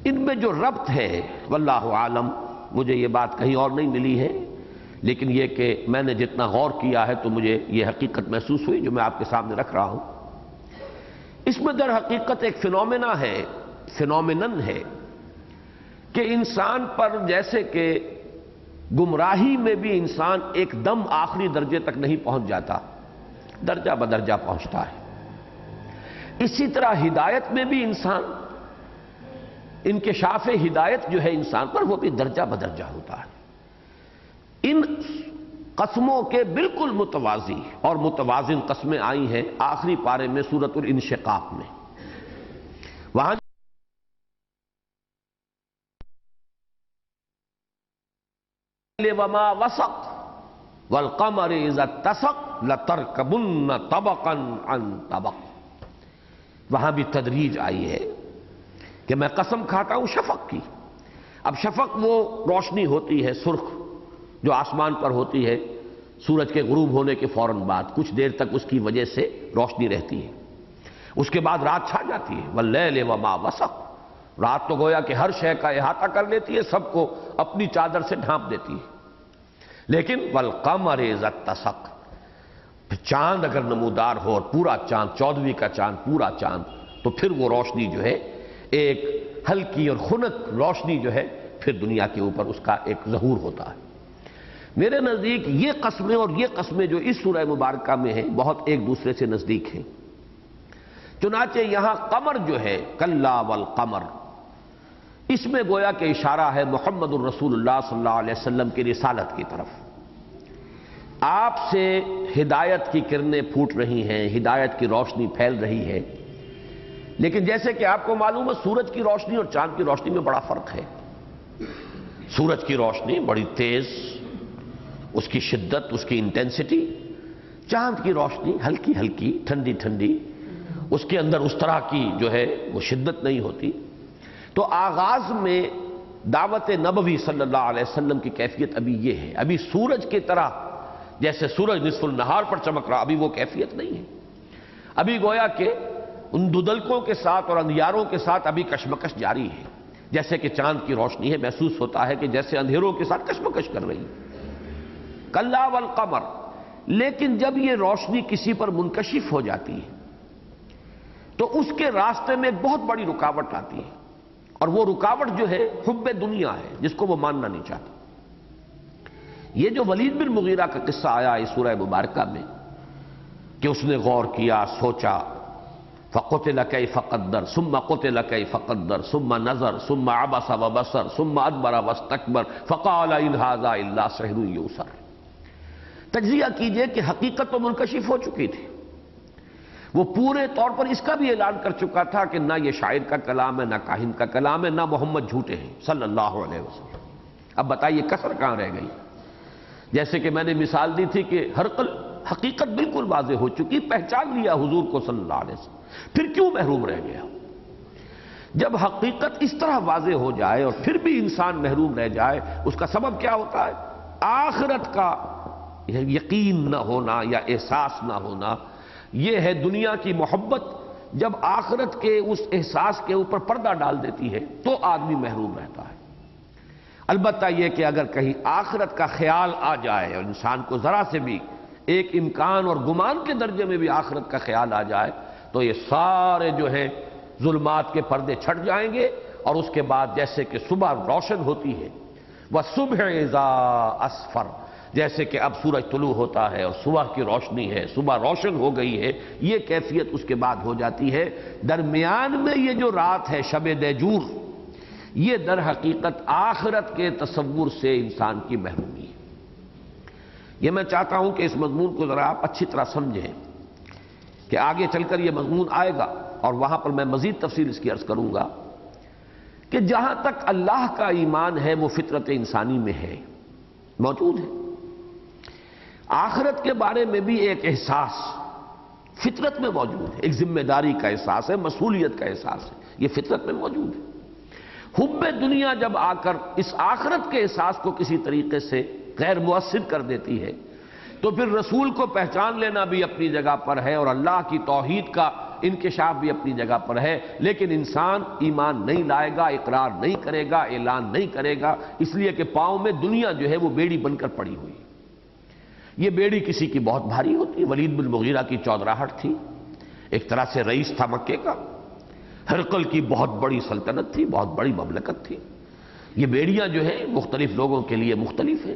ان میں جو ربط ہے واللہ عالم، مجھے یہ بات کہیں اور نہیں ملی ہے، لیکن یہ کہ میں نے جتنا غور کیا ہے تو مجھے یہ حقیقت محسوس ہوئی جو میں آپ کے سامنے رکھ رہا ہوں۔ اس میں در حقیقت ایک فینومینن ہے کہ انسان پر جیسے کہ گمراہی میں بھی انسان ایک دم آخری درجے تک نہیں پہنچ جاتا، درجہ بدرجہ پہنچتا ہے، اسی طرح ہدایت میں بھی انسان، انکشاف ہدایت جو ہے انسان پر وہ بھی درجہ بدرجہ ہوتا ہے۔ ان قسموں کے بالکل متوازی اور متوازن قسمیں آئی ہیں آخری پارے میں سورۃ الانشقاق میں، وہاں وما وسق والقمر اذا اتسق لترکبن طبقا عن طبق، وہاں بھی تدریج آئی ہے کہ میں قسم کھاتا ہوں شفق کی۔ اب شفق وہ روشنی ہوتی ہے سرخ جو آسمان پر ہوتی ہے سورج کے غروب ہونے کے فوراً بعد، کچھ دیر تک اس کی وجہ سے روشنی رہتی ہے، اس کے بعد رات چھا جاتی ہے، واللیل وما وسق، رات تو گویا کہ ہر شے کا احاطہ کر لیتی ہے، سب کو اپنی چادر سے ڈھانپ دیتی ہے، لیکن والقمر اذا اتسق، چاند اگر نمودار ہو اور پورا چاند، 14ویں کا چاند، پورا چاند، تو پھر وہ روشنی جو ہے ایک ہلکی اور خنک روشنی جو ہے پھر دنیا کے اوپر اس کا ایک ظہور ہوتا ہے۔ میرے نزدیک یہ قسمیں اور یہ قسمیں جو اس سورہ مبارکہ میں ہیں بہت ایک دوسرے سے نزدیک ہیں۔ چنانچہ یہاں قمر جو ہے کلا والقمر، اس میں گویا کہ اشارہ ہے محمد الرسول اللہ صلی اللہ علیہ وسلم کی رسالت کی طرف۔ آپ سے ہدایت کی کرنیں پھوٹ رہی ہیں، ہدایت کی روشنی پھیل رہی ہے، لیکن جیسے کہ آپ کو معلوم ہے سورج کی روشنی اور چاند کی روشنی میں بڑا فرق ہے۔ سورج کی روشنی بڑی تیز، اس کی شدت، اس کی انٹینسٹی، چاند کی روشنی ہلکی ہلکی، ٹھنڈی ٹھنڈی، اس کے اندر اس طرح کی جو ہے وہ شدت نہیں ہوتی۔ تو آغاز میں دعوت نبوی صلی اللہ علیہ وسلم کی کیفیت ابھی یہ ہے، ابھی سورج کی طرح جیسے سورج نصف النہار پر چمک رہا، ابھی وہ کیفیت نہیں ہے۔ ابھی گویا کہ ان دودلکوں کے ساتھ اور اندھیاروں کے ساتھ ابھی کشمکش جاری ہے، جیسے کہ چاند کی روشنی ہے، محسوس ہوتا ہے کہ جیسے اندھیروں کے ساتھ کشمکش کر رہی ہے۔ کلا والقمر، لیکن جب یہ روشنی کسی پر منکشف ہو جاتی ہے تو اس کے راستے میں ایک بہت بڑی رکاوٹ آتی ہے، اور وہ رکاوٹ جو ہے حب دنیا ہے، جس کو وہ ماننا نہیں چاہتا۔ یہ جو ولید بن مغیرہ کا قصہ آیا اس سورہ مبارکہ میں کہ اس نے غور کیا، سوچا، فَقُتِلَ كَيْفَ قَدَّرَ ثُمَّ قُتِلَ كَيْفَ قَدَّرَ ثُمَّ نَظَرَ ثُمَّ عَبَسَ وَبَصَرَ ثُمَّ أَدْبَرَ وَاسْتَكْبَرَ فَقَالَ إِنْ هَذَا إِلَّا سِحْرٌ يُؤْثَرُ۔ تجزیہ کیجئے کہ حقیقت تو منکشف ہو چکی تھی، وہ پورے طور پر اس کا بھی اعلان کر چکا تھا کہ نہ یہ شاعر کا کلام ہے، نہ کاہن کا کلام ہے، نہ محمد جھوٹے ہیں صلی اللہ علیہ وسلم۔ اب بتائیے کسر کہاں رہ گئی؟ جیسے کہ میں نے مثال دی تھی کہ ہرقل حقیقت بالکل واضح ہو چکی، پہچان لیا حضور کو صلی اللہ علیہ وسلم، پھر کیوں محروم رہ گیا؟ جب حقیقت اس طرح واضح ہو جائے اور پھر بھی انسان محروم رہ جائے، اس کا سبب کیا ہوتا ہے؟ آخرت کا یقین نہ ہونا یا احساس نہ ہونا۔ یہ ہے دنیا کی محبت، جب آخرت کے اس احساس کے اوپر پردہ ڈال دیتی ہے تو آدمی محروم رہتا ہے۔ البتہ یہ کہ اگر کہیں آخرت کا خیال آ جائے اور انسان کو ذرا سے بھی ایک امکان اور گمان کے درجے میں بھی آخرت کا خیال آ جائے تو یہ سارے جو ہیں ظلمات کے پردے چھٹ جائیں گے، اور اس کے بعد جیسے کہ صبح روشن ہوتی ہے، وَالصُّبْحِ إِذَا أَسْفَرَ، جیسے کہ اب سورج طلوع ہوتا ہے اور صبح کی روشنی ہے، صبح روشن ہو گئی ہے، یہ کیفیت اس کے بعد ہو جاتی ہے۔ درمیان میں یہ جو رات ہے شب دیجور، یہ در حقیقت آخرت کے تصور سے انسان کی محرومی ہے۔ یہ میں چاہتا ہوں کہ اس مضمون کو ذرا آپ اچھی طرح سمجھیں کہ آگے چل کر یہ مضمون آئے گا اور وہاں پر میں مزید تفصیل اس کی عرض کروں گا کہ جہاں تک اللہ کا ایمان ہے وہ فطرت انسانی میں ہے، موجود ہے۔ آخرت کے بارے میں بھی ایک احساس فطرت میں موجود ہے، ایک ذمہ داری کا احساس ہے، مسئولیت کا احساس ہے، یہ فطرت میں موجود ہے۔ حب دنیا جب آ کر اس آخرت کے احساس کو کسی طریقے سے غیر مؤثر کر دیتی ہے تو پھر رسول کو پہچان لینا بھی اپنی جگہ پر ہے اور اللہ کی توحید کا انکشاف بھی اپنی جگہ پر ہے، لیکن انسان ایمان نہیں لائے گا، اقرار نہیں کرے گا، اعلان نہیں کرے گا، اس لیے کہ پاؤں میں دنیا جو ہے وہ بیڑی بن کر پڑی ہوئی۔ یہ بیڑی کسی کی بہت بھاری ہوتی ہے۔ ولید بن مغیرہ کی چودراہٹ تھی، ایک طرح سے رئیس تھا مکے کا، ہرقل کی بہت بڑی سلطنت تھی، بہت بڑی مملکت تھی۔ یہ بیڑیاں جو ہیں مختلف لوگوں کے لیے مختلف ہیں۔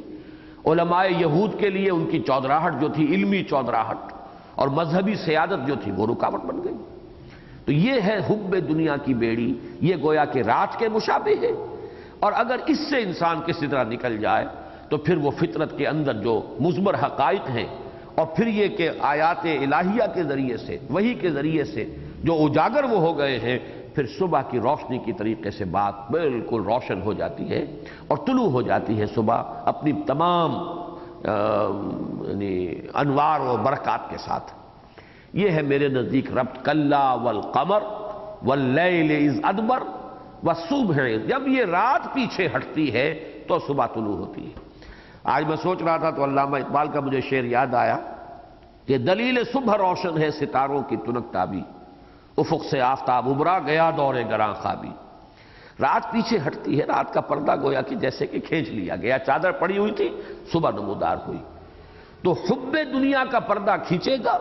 علماء یہود کے لیے ان کی چودراہٹ جو تھی علمی چودراہٹ اور مذہبی سیادت جو تھی وہ رکاوٹ بن گئی۔ تو یہ ہے حب دنیا کی بیڑی، یہ گویا کہ رات کے مشابہ ہے، اور اگر اس سے انسان کسی طرح نکل جائے تو پھر وہ فطرت کے اندر جو مضمر حقائق ہیں اور پھر یہ کہ آیات الہیہ کے ذریعے سے، وحی کے ذریعے سے جو اجاگر وہ ہو گئے ہیں، پھر صبح کی روشنی کی طریقے سے بات بالکل روشن ہو جاتی ہے اور طلوع ہو جاتی ہے صبح اپنی تمام انوار و برکات کے ساتھ۔ یہ ہے میرے نزدیک ربط کلا والقمر واللیل اذ ادبر والصبح، جب یہ رات پیچھے ہٹتی ہے تو صبح طلوع ہوتی ہے۔ آج میں سوچ رہا تھا تو علامہ اقبال کا مجھے شعر یاد آیا کہ دلیل صبح روشن ہے ستاروں کی تنک تابی، افق سے آفتاب ابھرا گیا دور گراں خوابی۔ رات پیچھے ہٹتی ہے، رات کا پردہ گویا کہ جیسے کہ کھینچ لیا گیا، چادر پڑی ہوئی تھی، صبح نمودار ہوئی۔ تو حب دنیا کا پردہ کھینچے گا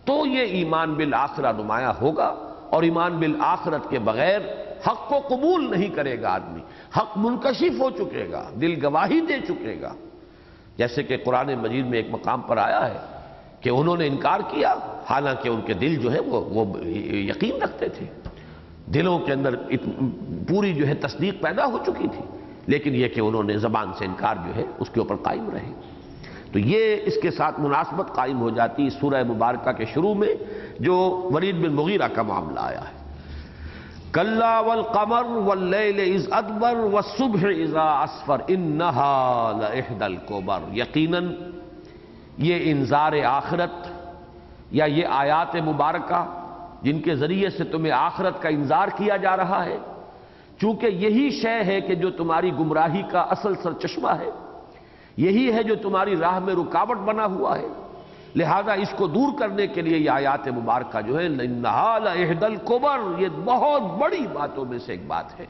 تو یہ ایمان بالآخرہ نمایاں ہوگا، اور ایمان بالآخرت کے بغیر حق کو قبول نہیں کرے گا آدمی۔ حق منکشف ہو چکے گا، دل گواہی دے چکے گا، جیسے کہ قرآن مجید میں ایک مقام پر آیا ہے کہ انہوں نے انکار کیا، حالانکہ ان کے دل جو ہے وہ یقین رکھتے تھے، دلوں کے اندر پوری جو ہے تصدیق پیدا ہو چکی تھی، لیکن یہ کہ انہوں نے زبان سے انکار جو ہے اس کے اوپر قائم رہے۔ تو یہ اس کے ساتھ مناسبت قائم ہو جاتی سورہ مبارکہ کے شروع میں جو ولید بن مغیرہ کا معاملہ آیا ہے، کلا والقمر واللیل اذ ادبر والصبح اذا اسفر انہا لإحدی الکبر، یقیناً یہ انذار آخرت یا یہ آیات مبارکہ جن کے ذریعے سے تمہیں آخرت کا انذار کیا جا رہا ہے، چونکہ یہی شے ہے کہ جو تمہاری گمراہی کا اصل سرچشمہ ہے، یہی ہے جو تمہاری راہ میں رکاوٹ بنا ہوا ہے، لہذا اس کو دور کرنے کے لیے یہ آیات مبارکہ جو ہے انہا لإحدی الکبر، یہ بہت بڑی باتوں میں سے ایک بات ہے،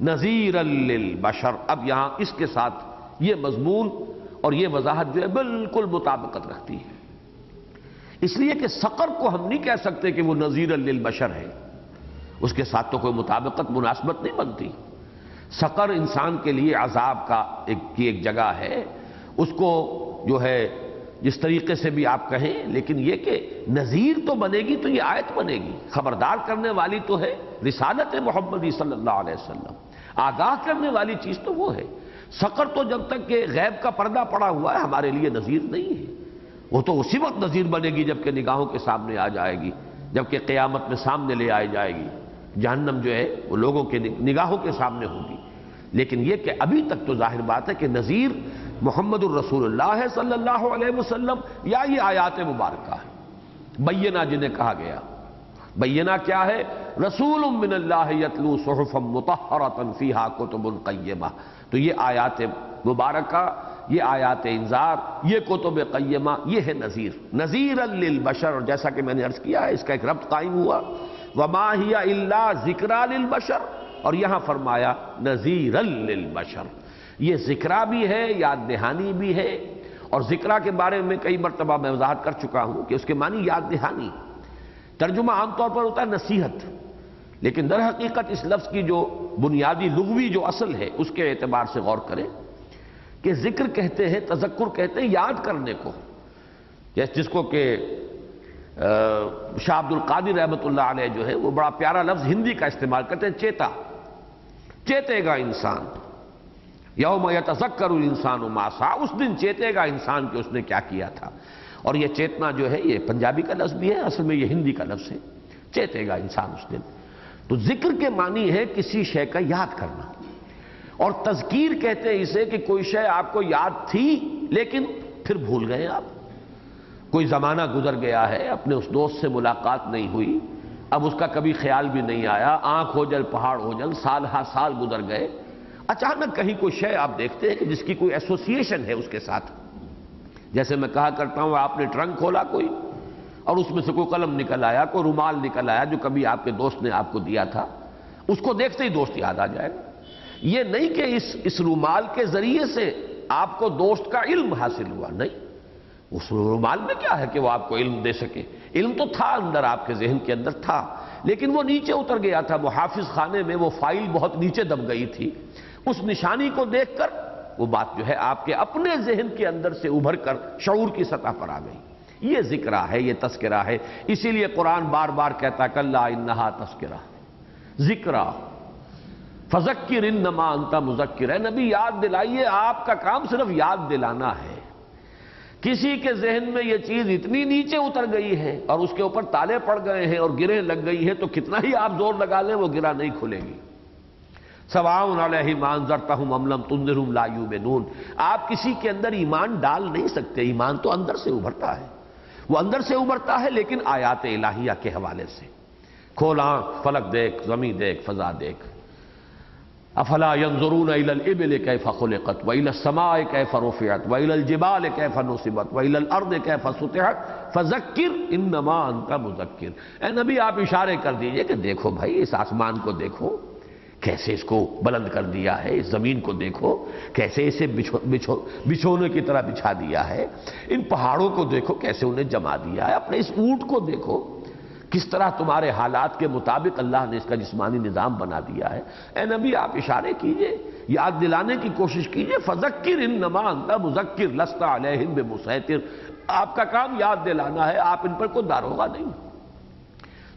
نذیرا للبشر۔ اب یہاں اس کے ساتھ یہ مضمون اور یہ وضاحت جو ہے بالکل مطابقت رکھتی ہے، اس لیے کہ سقر کو ہم نہیں کہہ سکتے کہ وہ نذیرا للبشر ہے، اس کے ساتھ تو کوئی مطابقت مناسبت نہیں بنتی۔ سقر انسان کے لیے عذاب کا ایک جگہ ہے، اس کو جو ہے جس طریقے سے بھی آپ کہیں، لیکن یہ کہ نذیر تو بنے گی تو یہ آیت بنے گی، خبردار کرنے والی تو ہے رسالت محمدی صلی اللہ علیہ وسلم، آگاہ کرنے والی چیز تو وہ ہے۔ سقر تو جب تک کہ غیب کا پردہ پڑا ہوا ہے ہمارے لیے نذیر نہیں ہے، وہ تو اسی وقت نذیر بنے گی جب کہ نگاہوں کے سامنے آ جائے گی، جب کہ قیامت میں سامنے لے آئی جائے گی، جہنم جو ہے وہ لوگوں کے نگاہوں کے سامنے ہوگی۔ لیکن یہ کہ ابھی تک تو ظاہر بات ہے کہ نذیر محمد الرسول اللہ ہے صلی اللہ علیہ وسلم، یا یہ آیات مبارکہ ہے بینہ جنہیں کہا گیا۔ بینہ کیا ہے؟ رسول من اللہ یتلو صحفا مطہرۃ فیہا کتب قیمہ، تو یہ آیات مبارکہ، یہ آیات انذار، یہ کتب قیمہ، یہ ہے نذیر، نذیرا للبشر۔ اور جیسا کہ میں نے عرض کیا ہے اس کا ایک ربط قائم ہوا، وما ہی الا ذکریٰ للبشر، اور یہاں فرمایا نذیرا للبشر، یہ ذکرہ بھی ہے، یاد دہانی بھی ہے۔ اور ذکرہ کے بارے میں کئی مرتبہ میں وضاحت کر چکا ہوں کہ اس کے معنی یاد دہانی، ترجمہ عام طور پر ہوتا ہے نصیحت، لیکن در حقیقت اس لفظ کی جو بنیادی لغوی جو اصل ہے اس کے اعتبار سے غور کریں کہ ذکر کہتے ہیں، تذکر کہتے ہیں یاد کرنے کو، جس کو کہ شاہ عبد القادر رحمۃ اللہ علیہ جو ہے وہ بڑا پیارا لفظ ہندی کا استعمال کرتے ہیں، چیتا، چیتے گا انسان، یوم یتذکر الانسان ما سعی، اس دن چیتے گا انسان کہ اس نے کیا کیا تھا۔ اور یہ چیتنا جو ہے یہ پنجابی کا لفظ بھی ہے، اصل میں یہ ہندی کا لفظ ہے، چیتے گا انسان اس دن۔ تو ذکر کے معنی ہے کسی شے کا یاد کرنا، اور تذکیر کہتے ہیں اسے کہ کوئی شے آپ کو یاد تھی لیکن پھر بھول گئے آپ، کوئی زمانہ گزر گیا ہے، اپنے اس دوست سے ملاقات نہیں ہوئی، اب اس کا کبھی خیال بھی نہیں آیا، آنکھ ہو جل پہاڑ ہو جل، سال ہا سال گزر گئے، اچانک کہیں کوئی شے آپ دیکھتے ہیں کہ جس کی کوئی ایسوسیشن ہے اس کے ساتھ۔ جیسے میں کہا کرتا ہوں آپ نے ٹرنک کھولا کوئی اور اس میں سے کوئی قلم نکل آیا، کوئی رومال نکل آیا جو کبھی آپ کے دوست نے آپ کو دیا تھا، اس کو دیکھتے ہی دوست یاد آ جائے گا۔ یہ نہیں کہ اس رومال کے ذریعے سے آپ کو دوست کا علم حاصل ہوا، نہیں، اس رومال میں کیا ہے کہ وہ آپ کو علم دے سکے، علم تو تھا اندر، آپ کے ذہن کے اندر تھا، لیکن وہ نیچے اتر گیا تھا، محافظ خانے میں وہ فائل بہت نیچے دب گئی تھی، اس نشانی کو دیکھ کر وہ بات جو ہے آپ کے اپنے ذہن کے اندر سے ابھر کر شعور کی سطح پر آ گئی۔ یہ ذکرہ ہے، یہ تذکرہ ہے، اسی لیے قرآن بار بار کہتا ہے کلا انہا تذکرہ، ذکرہ، فذکر انما انت مذکر، ہے نبی یاد دلائیے، آپ کا کام صرف یاد دلانا ہے۔ کسی کے ذہن میں یہ چیز اتنی نیچے اتر گئی ہے اور اس کے اوپر تالے پڑ گئے ہیں اور گرہیں لگ گئی ہے تو کتنا ہی آپ زور لگا لیں وہ گرہ نہیں کھلے گی۔ سواء علیہم انذرتہم ام لم تنذرہم لا یؤمنون، آپ کسی کے اندر ایمان ڈال نہیں سکتے، ایمان تو اندر سے ابھرتا ہے، وہ اندر سے ابھرتا ہے لیکن آیات الہیہ کے حوالے سے۔ کھول آنکھ، فلک دیکھ، زمین دیکھ، فضا دیکھ، افلا ينظرون الى الابل كيف خلقت والى السماء كيف رفعت والى الجبال كيف نصبت والى الارض كيف سطحت فذكر انما انت مذکر۔ اے نبی آپ اشارے کر دیجئے کہ دیکھو بھائی اس آسمان کو دیکھو کیسے اس کو بلند کر دیا ہے، اس زمین کو دیکھو کیسے اسے بچھونے کی طرح بچھا دیا ہے، ان پہاڑوں کو دیکھو کیسے انہیں جما دیا ہے، اپنے اس اونٹ کو دیکھو کس طرح تمہارے حالات کے مطابق اللہ نے اس کا جسمانی نظام بنا دیا ہے۔ اے نبی آپ اشارے کیجئے، یاد دلانے کی کوشش کیجئے، فذکر انما انت مذکر لست علیہم بمسیطر، آپ کا کام یاد دلانا ہے، آپ ان پر کوئی داروغہ نہیں۔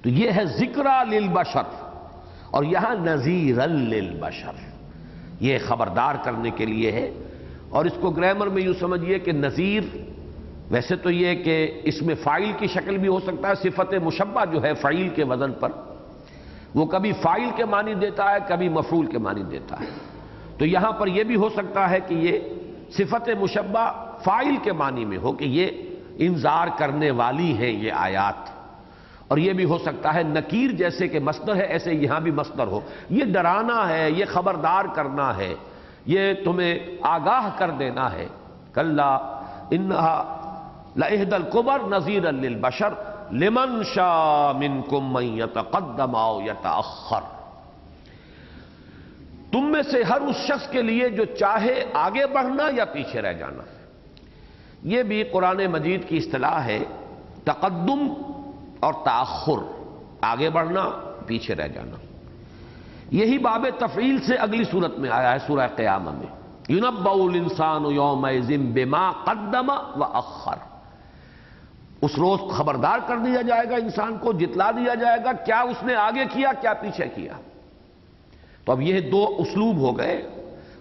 تو یہ ہے ذکریٰ للبشر، اور یہاں نذیرا للبشر، یہ خبردار کرنے کے لیے ہے۔ اور اس کو گرامر میں یوں سمجھیے کہ نذیر، ویسے تو یہ کہ اس میں فاعل کی شکل بھی ہو سکتا ہے، صفت مشبہ جو ہے فعیل کے وزن پر، وہ کبھی فاعل کے معنی دیتا ہے، کبھی مفعول کے معنی دیتا ہے۔ تو یہاں پر یہ بھی ہو سکتا ہے کہ یہ صفت مشبہ فاعل کے معنی میں ہو، کہ یہ انذار کرنے والی ہے یہ آیات، اور یہ بھی ہو سکتا ہے نکیر جیسے کہ مصدر ہے ایسے یہاں بھی مصدر ہو، یہ ڈرانا ہے، یہ خبردار کرنا ہے، یہ تمہیں آگاہ کر دینا ہے۔ کلا انہا لإحدى الكبر نذیرا للبشر لمن شاء منکم من یتقدم او یتأخر، تم میں سے ہر اس شخص کے لیے جو چاہے آگے بڑھنا یا پیچھے رہ جانا۔ یہ بھی قرآن مجید کی اصطلاح ہے، تقدم اور تأخر، آگے بڑھنا پیچھے رہ جانا۔ یہی باب تفعیل سے اگلی صورت میں آیا ہے سورہ قیامہ میں، يُنَبَّأُ الْإِنسَانُ يَوْمَئِذٍ بِمَا قَدَّمَ وَأَخَّرَ، اس روز خبردار کر دیا جائے گا انسان کو، جتلا دیا جائے گا کیا اس نے آگے کیا کیا پیچھے کیا۔ تو اب یہ دو اسلوب ہو گئے،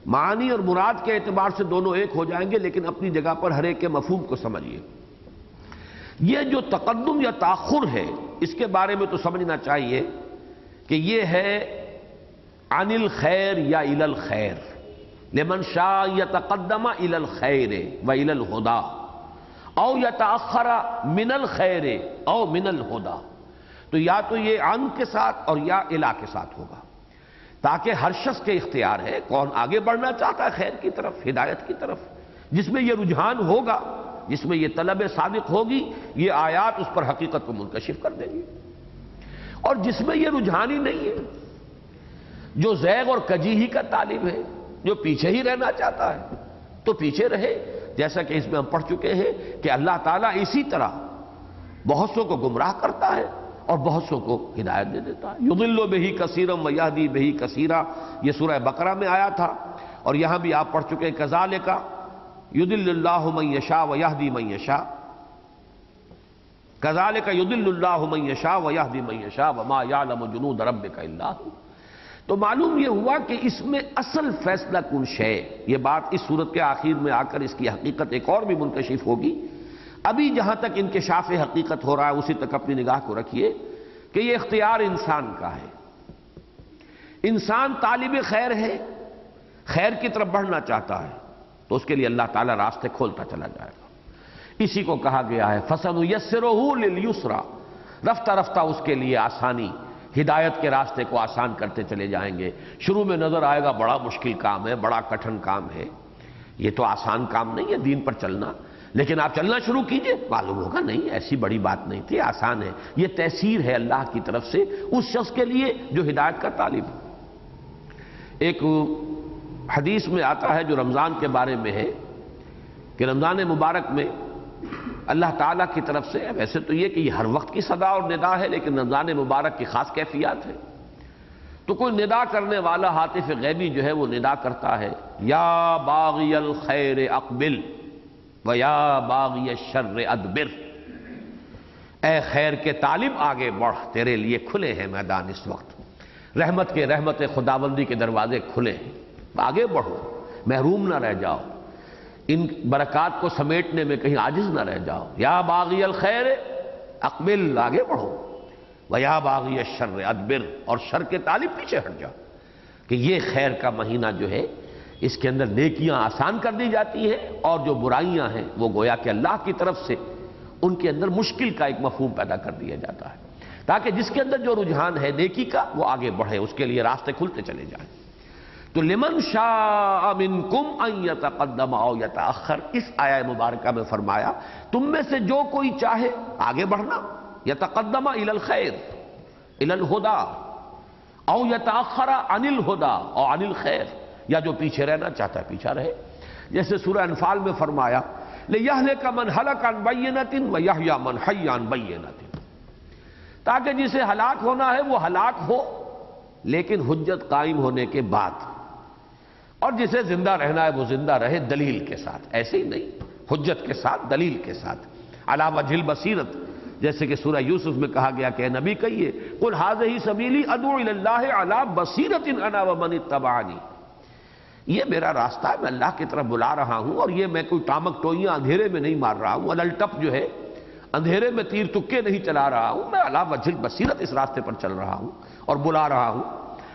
معانی اور مراد کے اعتبار سے دونوں ایک ہو جائیں گے، لیکن اپنی جگہ پر ہر ایک کے مفہوم کو سمجھیے۔ یہ جو تقدم یا تاخر ہے، اس کے بارے میں تو سمجھنا چاہیے کہ یہ ہے عن الخیر یا الی الخیر، لمن شاء یتقدم الی الخیر و الی الہدی او یتأخر من الخیر او من الہدی، تو یا تو یہ عن کے ساتھ اور یا الی کے ساتھ ہوگا، تاکہ ہر شخص کے اختیار ہے کون آگے بڑھنا چاہتا ہے خیر کی طرف، ہدایت کی طرف، جس میں یہ رجحان ہوگا، جس میں یہ طلب صادق ہوگی، یہ آیات اس پر حقیقت کو منکشف کر دیں گی، اور جس میں یہ رجحان ہی نہیں ہے، جو زیغ اور کجی ہی کا طالب ہے، جو پیچھے ہی رہنا چاہتا ہے تو پیچھے رہے، جیسا کہ اس میں ہم پڑھ چکے ہیں کہ اللہ تعالیٰ اسی طرح بہت سو کو گمراہ کرتا ہے اور بہت سو کو ہدایت دے دیتا ہے۔ یضل بہ کثیرا ویہدی بہ کثیرا، یہ سورہ بقرہ میں آیا تھا، اور یہاں بھی آپ پڑھ چکے ہیں کذالک یضل اللہ من یشاء ویہدی من یشاء، کذالک یضل اللہ من یشاء ویہدی من یشاء وما یعلم جنود ربک الا ہو۔ تو معلوم یہ ہوا کہ اس میں اصل فیصلہ کن شے، یہ بات اس صورت کے آخر میں آ کر اس کی حقیقت ایک اور بھی منکشف ہوگی۔ ابھی جہاں تک انکشاف حقیقت ہو رہا ہے اسی تک اپنی نگاہ کو رکھیے کہ یہ اختیار انسان کا ہے۔ انسان طالب خیر ہے، خیر کی طرف بڑھنا چاہتا ہے، تو اس کے لیے اللہ تعالیٰ راستے کھولتا چلا جائے گا۔ اسی کو کہا گیا ہے فَسَنُيَسِّرُهُ لِلْيُسْرَى، رفتہ رفتہ اس کے لیے آسانی، ہدایت کے راستے کو آسان کرتے چلے جائیں گے۔ شروع میں نظر آئے گا بڑا مشکل کام ہے، بڑا کٹھن کام ہے، یہ تو آسان کام نہیں ہے دین پر چلنا، لیکن آپ چلنا شروع کیجئے، معلوم ہوگا نہیں ایسی بڑی بات نہیں تھی، آسان ہے۔ یہ تیسیر ہے اللہ کی طرف سے اس شخص کے لیے جو ہدایت کا طالب ہے۔ ایک حدیث میں آتا ہے جو رمضان کے بارے میں ہے کہ رمضان مبارک میں اللہ تعالیٰ کی طرف سے، ویسے تو یہ کہ یہ ہر وقت کی صدا اور ندا ہے، لیکن رمضان مبارک کی خاص کیفیات ہے، تو کوئی ندا کرنے والا ہاتف غیبی جو ہے وہ ندا کرتا ہے، یا باغی الخیر اقبل و یا باغی الشر ادبر، اے خیر کے طالب آگے بڑھ، تیرے لیے کھلے ہیں میدان اس وقت، رحمت خداوندی کے دروازے کھلے ہیں، آگے بڑھو، محروم نہ رہ جاؤ، ان برکات کو سمیٹنے میں کہیں عاجز نہ رہ جاؤ۔ یا باغی الخیر اقبل، آگے بڑھو، ویا باغی الشر ادبر، اور شر کے طالب پیچھے ہٹ جاؤ، کہ یہ خیر کا مہینہ جو ہے اس کے اندر نیکیاں آسان کر دی جاتی ہیں، اور جو برائیاں ہیں وہ گویا کہ اللہ کی طرف سے ان کے اندر مشکل کا ایک مفہوم پیدا کر دیا جاتا ہے، تاکہ جس کے اندر جو رجحان ہے نیکی کا وہ آگے بڑھے، اس کے لیے راستے کھلتے چلے جائیں۔ تو لمن شاء منکم ان یتقدم او یتأخر، اس آیہ مبارکہ میں فرمایا تم میں سے جو کوئی چاہے آگے بڑھنا، یتقدم الی الخیر الی الہدی او یتأخر عن الہدی او عن الخیر، یا جو پیچھے رہنا چاہتا ہے پیچھا رہے، جیسے سورہ انفال میں فرمایا لِیَہْلِکَ مَنْ هَلَكَ عَنْ بَيِّنَةٍ وَيَحْیَىٰ مَنْ حَیَّ عَنْ بَیِّنَةٍ، تاکہ جسے ہلاک ہونا ہے وہ ہلاک ہو لیکن حجت قائم ہونے کے بعد، اور جسے زندہ رہنا ہے وہ زندہ رہے دلیل کے ساتھ، ایسے ہی نہیں، حجت کے ساتھ، دلیل کے ساتھ، علی وجہ البصیرت، جیسے کہ سورہ یوسف میں کہا گیا کہ اے نبی کہیے قل ھذہ سبیلی ادعو الی اللہ علی بصیرۃ انا ومن اتبعنی، یہ میرا راستہ ہے، میں اللہ کی طرف بلا رہا ہوں، اور یہ میں کوئی ٹامک ٹوئیاں اندھیرے میں نہیں مار رہا ہوں، الٹپ جو ہے اندھیرے میں تیر تکے نہیں چلا رہا ہوں، میں علی وجہ البصیرت اس راستے پر چل رہا ہوں اور بلا رہا ہوں،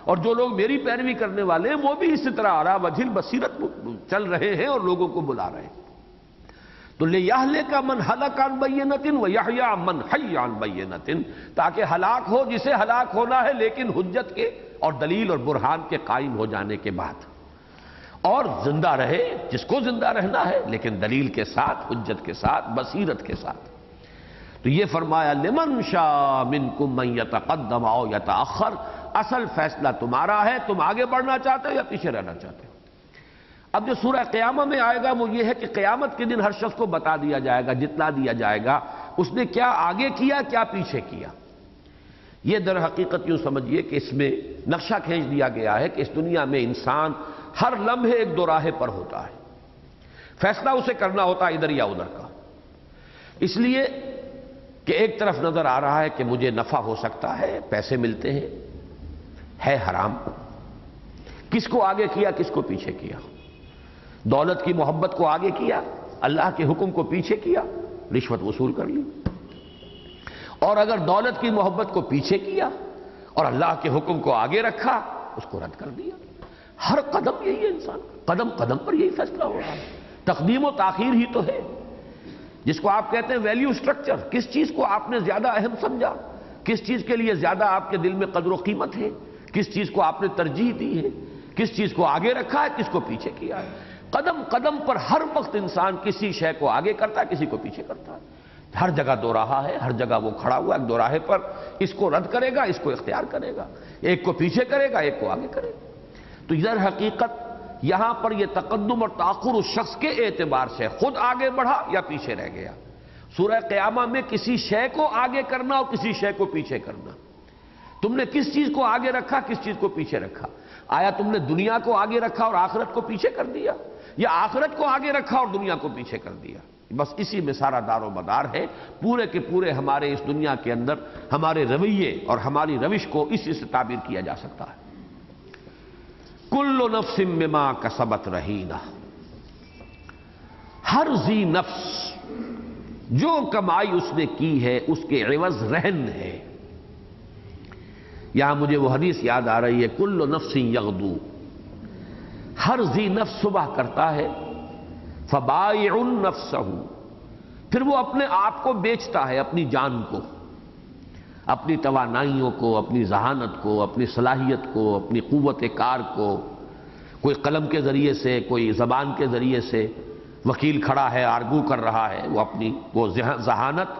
اور جو لوگ میری پیروی کرنے والے ہیں وہ بھی اسی طرح علی وجہ البصیرت چل رہے ہیں اور لوگوں کو بلا رہے ہیں۔ تو لِیَہْلِکَ مَنْ ہَلَکَ عَنْ بَیِّنَۃٍ وَیَحْیَىٰ مَنْ حَیَّ عَنْ بَیِّنَۃٍ، تاکہ ہلاک ہو جسے ہلاک ہونا ہے لیکن حجت کے اور دلیل اور برہان کے قائم ہو جانے کے بعد، اور زندہ رہے جس کو زندہ رہنا ہے لیکن دلیل کے ساتھ، حجت کے ساتھ، بصیرت کے ساتھ۔ تو یہ فرمایا لمن شاء منکم من یتقدم او یتأخر، اصل فیصلہ تمہارا ہے، تم آگے بڑھنا چاہتے ہو یا پیچھے رہنا چاہتے ہو۔ اب جو سورہ قیامہ میں آئے گا وہ یہ ہے کہ قیامت کے دن ہر شخص کو بتا دیا جائے گا، جتلا دیا جائے گا اس نے کیا آگے کیا کیا پیچھے کیا۔ یہ در حقیقت یوں سمجھیے کہ اس میں نقشہ کھینچ دیا گیا ہے کہ اس دنیا میں انسان ہر لمحے ایک دو راہے پر ہوتا ہے، فیصلہ اسے کرنا ہوتا ہے ادھر یا ادھر کا، اس لیے کہ ایک طرف نظر آ رہا ہے کہ مجھے نفع ہو سکتا ہے، پیسے ملتے ہیں، ہے حرام، کس کو آگے کیا کس کو پیچھے کیا، دولت کی محبت کو آگے کیا، اللہ کے حکم کو پیچھے کیا، رشوت وصول کر لی، اور اگر دولت کی محبت کو پیچھے کیا اور اللہ کے حکم کو آگے رکھا اس کو رد کر دیا۔ ہر قدم یہی ہے، انسان قدم قدم پر یہی فیصلہ ہو رہا ہے، تقدیم و تاخیر ہی تو ہے، جس کو آپ کہتے ہیں ویلیو سٹرکچر، کس چیز کو آپ نے زیادہ اہم سمجھا، کس چیز کے لیے زیادہ آپ کے دل میں قدر و قیمت ہے، کس چیز کو آپ نے ترجیح دی ہے، کس چیز کو آگے رکھا ہے، کس کو پیچھے کیا ہے۔ قدم قدم پر ہر وقت انسان کسی شے کو آگے کرتا ہے، کسی کو پیچھے کرتا ہے، ہر جگہ دو راہا ہے، ہر جگہ وہ کھڑا ہوا ایک دو راہے پر، اس کو رد کرے گا اس کو اختیار کرے گا، ایک کو پیچھے کرے گا ایک کو آگے کرے گا۔ تو ادھر حقیقت یہاں پر یہ تقدم اور تاخر اس شخص کے اعتبار سے خود آگے بڑھا یا پیچھے رہ گیا۔ سورہ قیامہ میں کسی شے کو آگے کرنا اور کسی شے کو پیچھے کرنا، تم نے کس چیز کو آگے رکھا کس چیز کو پیچھے رکھا، آیا تم نے دنیا کو آگے رکھا اور آخرت کو پیچھے کر دیا، یا آخرت کو آگے رکھا اور دنیا کو پیچھے کر دیا؟ بس اسی میں سارا دار و مدار ہے، پورے کے پورے ہمارے اس دنیا کے اندر ہمارے رویے اور ہماری روش کو اسی سے تعبیر کیا جا سکتا ہے۔ کل نفس بما کسبت رہینہ، ہر ذی نفس جو کمائی اس نے کی ہے اس کے عوض رہن ہے۔ یہاں مجھے وہ حدیث یاد آ رہی ہے، کل نفس یغدو، ہر ذی نفس صبح کرتا ہے، فبائع نفسہ، پھر وہ اپنے آپ کو بیچتا ہے، اپنی جان کو، اپنی توانائیوں کو، اپنی ذہانت کو، اپنی صلاحیت کو، اپنی قوت کار کو، کوئی قلم کے ذریعے سے، کوئی زبان کے ذریعے سے، وکیل کھڑا ہے آرگو کر رہا ہے، وہ اپنی وہ ذہانت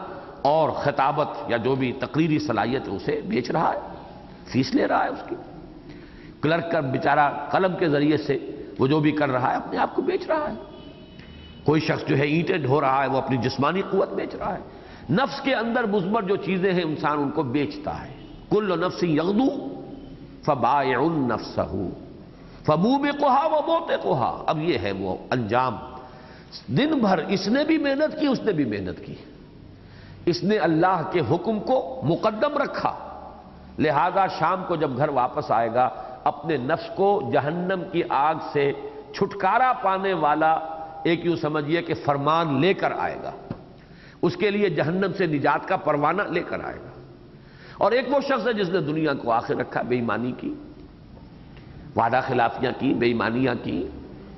اور خطابت یا جو بھی تقریری صلاحیت اسے بیچ رہا ہے، فیس لے رہا ہے اس کی۔ کلرک کا بیچارہ قلم کے ذریعے سے وہ جو بھی کر رہا ہے اپنے آپ کو بیچ رہا ہے۔ کوئی شخص جو ہے اینٹیں ڈھو رہا ہے وہ اپنی جسمانی قوت بیچ رہا ہے۔ نفس کے اندر مضمر جو چیزیں ہیں انسان ان کو بیچتا ہے۔ کل نفس یغدو فبائع نفسہ فموبقھا وموبقھا، اب یہ ہے وہ انجام۔ دن بھر اس نے بھی محنت کی اس نے بھی محنت کی، اس نے اللہ کے حکم کو مقدم رکھا، لہذا شام کو جب گھر واپس آئے گا اپنے نفس کو جہنم کی آگ سے چھٹکارا پانے والا ایک یوں سمجھیے کہ فرمان لے کر آئے گا، اس کے لیے جہنم سے نجات کا پروانہ لے کر آئے گا۔ اور ایک وہ شخص ہے جس نے دنیا کو آخر رکھا، بے ایمانی کی، وعدہ خلافیاں کی، بے ایمانیاں کی،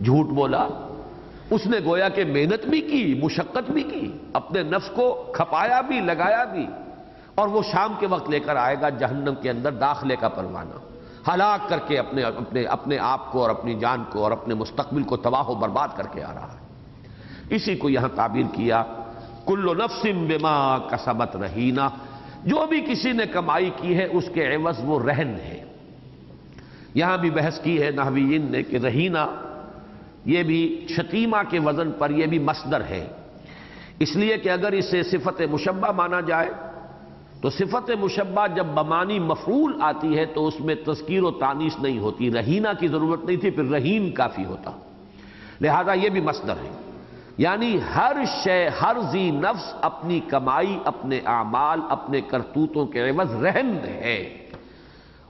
جھوٹ بولا، اس نے گویا کہ محنت بھی کی، مشقت بھی کی، اپنے نفس کو کھپایا بھی، لگایا بھی، اور وہ شام کے وقت لے کر آئے گا جہنم کے اندر داخلے کا پروانہ، ہلاک کر کے اپنے آپ کو اور اپنی جان کو اور اپنے مستقبل کو تباہ و برباد کر کے آ رہا ہے۔ اسی کو یہاں تعبیر کیا کل نفس بما کسبت رہینہ، جو بھی کسی نے کمائی کی ہے اس کے عوض وہ رہن ہے۔ یہاں بھی بحث کی ہے نحویین نے کہ رہینہ یہ بھی شتیمہ کے وزن پر یہ بھی مصدر ہے، اس لیے کہ اگر اسے صفت مشبہ مانا جائے تو صفت مشبہ جب بمانی مفعول آتی ہے تو اس میں تذکیر و تانیث نہیں ہوتی، رہینہ کی ضرورت نہیں تھی، پھر رہین کافی ہوتا، لہذا یہ بھی مصدر ہے۔ یعنی ہر شے، ہر ذی نفس اپنی کمائی، اپنے اعمال، اپنے کرتوتوں کے عوض رہن ہے،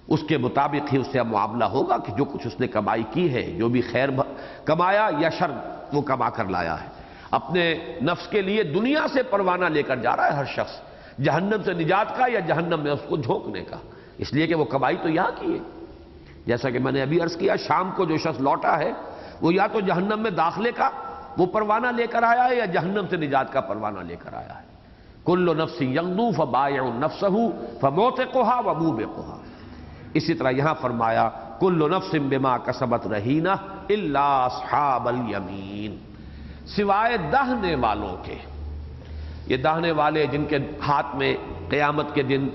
اس کے مطابق ہی اس سے معاملہ ہوگا کہ جو کچھ اس نے کمائی کی ہے، جو بھی خیر کمایا یا شر وہ کما کر لایا ہے۔ اپنے نفس کے لیے دنیا سے پروانہ لے کر جا رہا ہے ہر شخص، جہنم سے نجات کا یا جہنم میں اس کو جھونکنے کا، اس لیے کہ وہ کمائی تو یہاں کی ہے۔ جیسا کہ میں نے ابھی عرض کیا، شام کو جو شخص لوٹا ہے وہ یا تو جہنم میں داخلے کا وہ پروانہ لے کر آیا ہے یا جہنم سے نجات کا پروانہ لے کر آیا ہے۔ کل نفس یغدو فبائع نفسہ فموثقھا وموبقھا۔ اسی طرح یہاں فرمایا کل نفس بما کسبت رہینہ الا اصحاب الیمین، سوائے داہنے والوں کے۔ یہ داہنے والے جن کے ہاتھ میں قیامت کے دن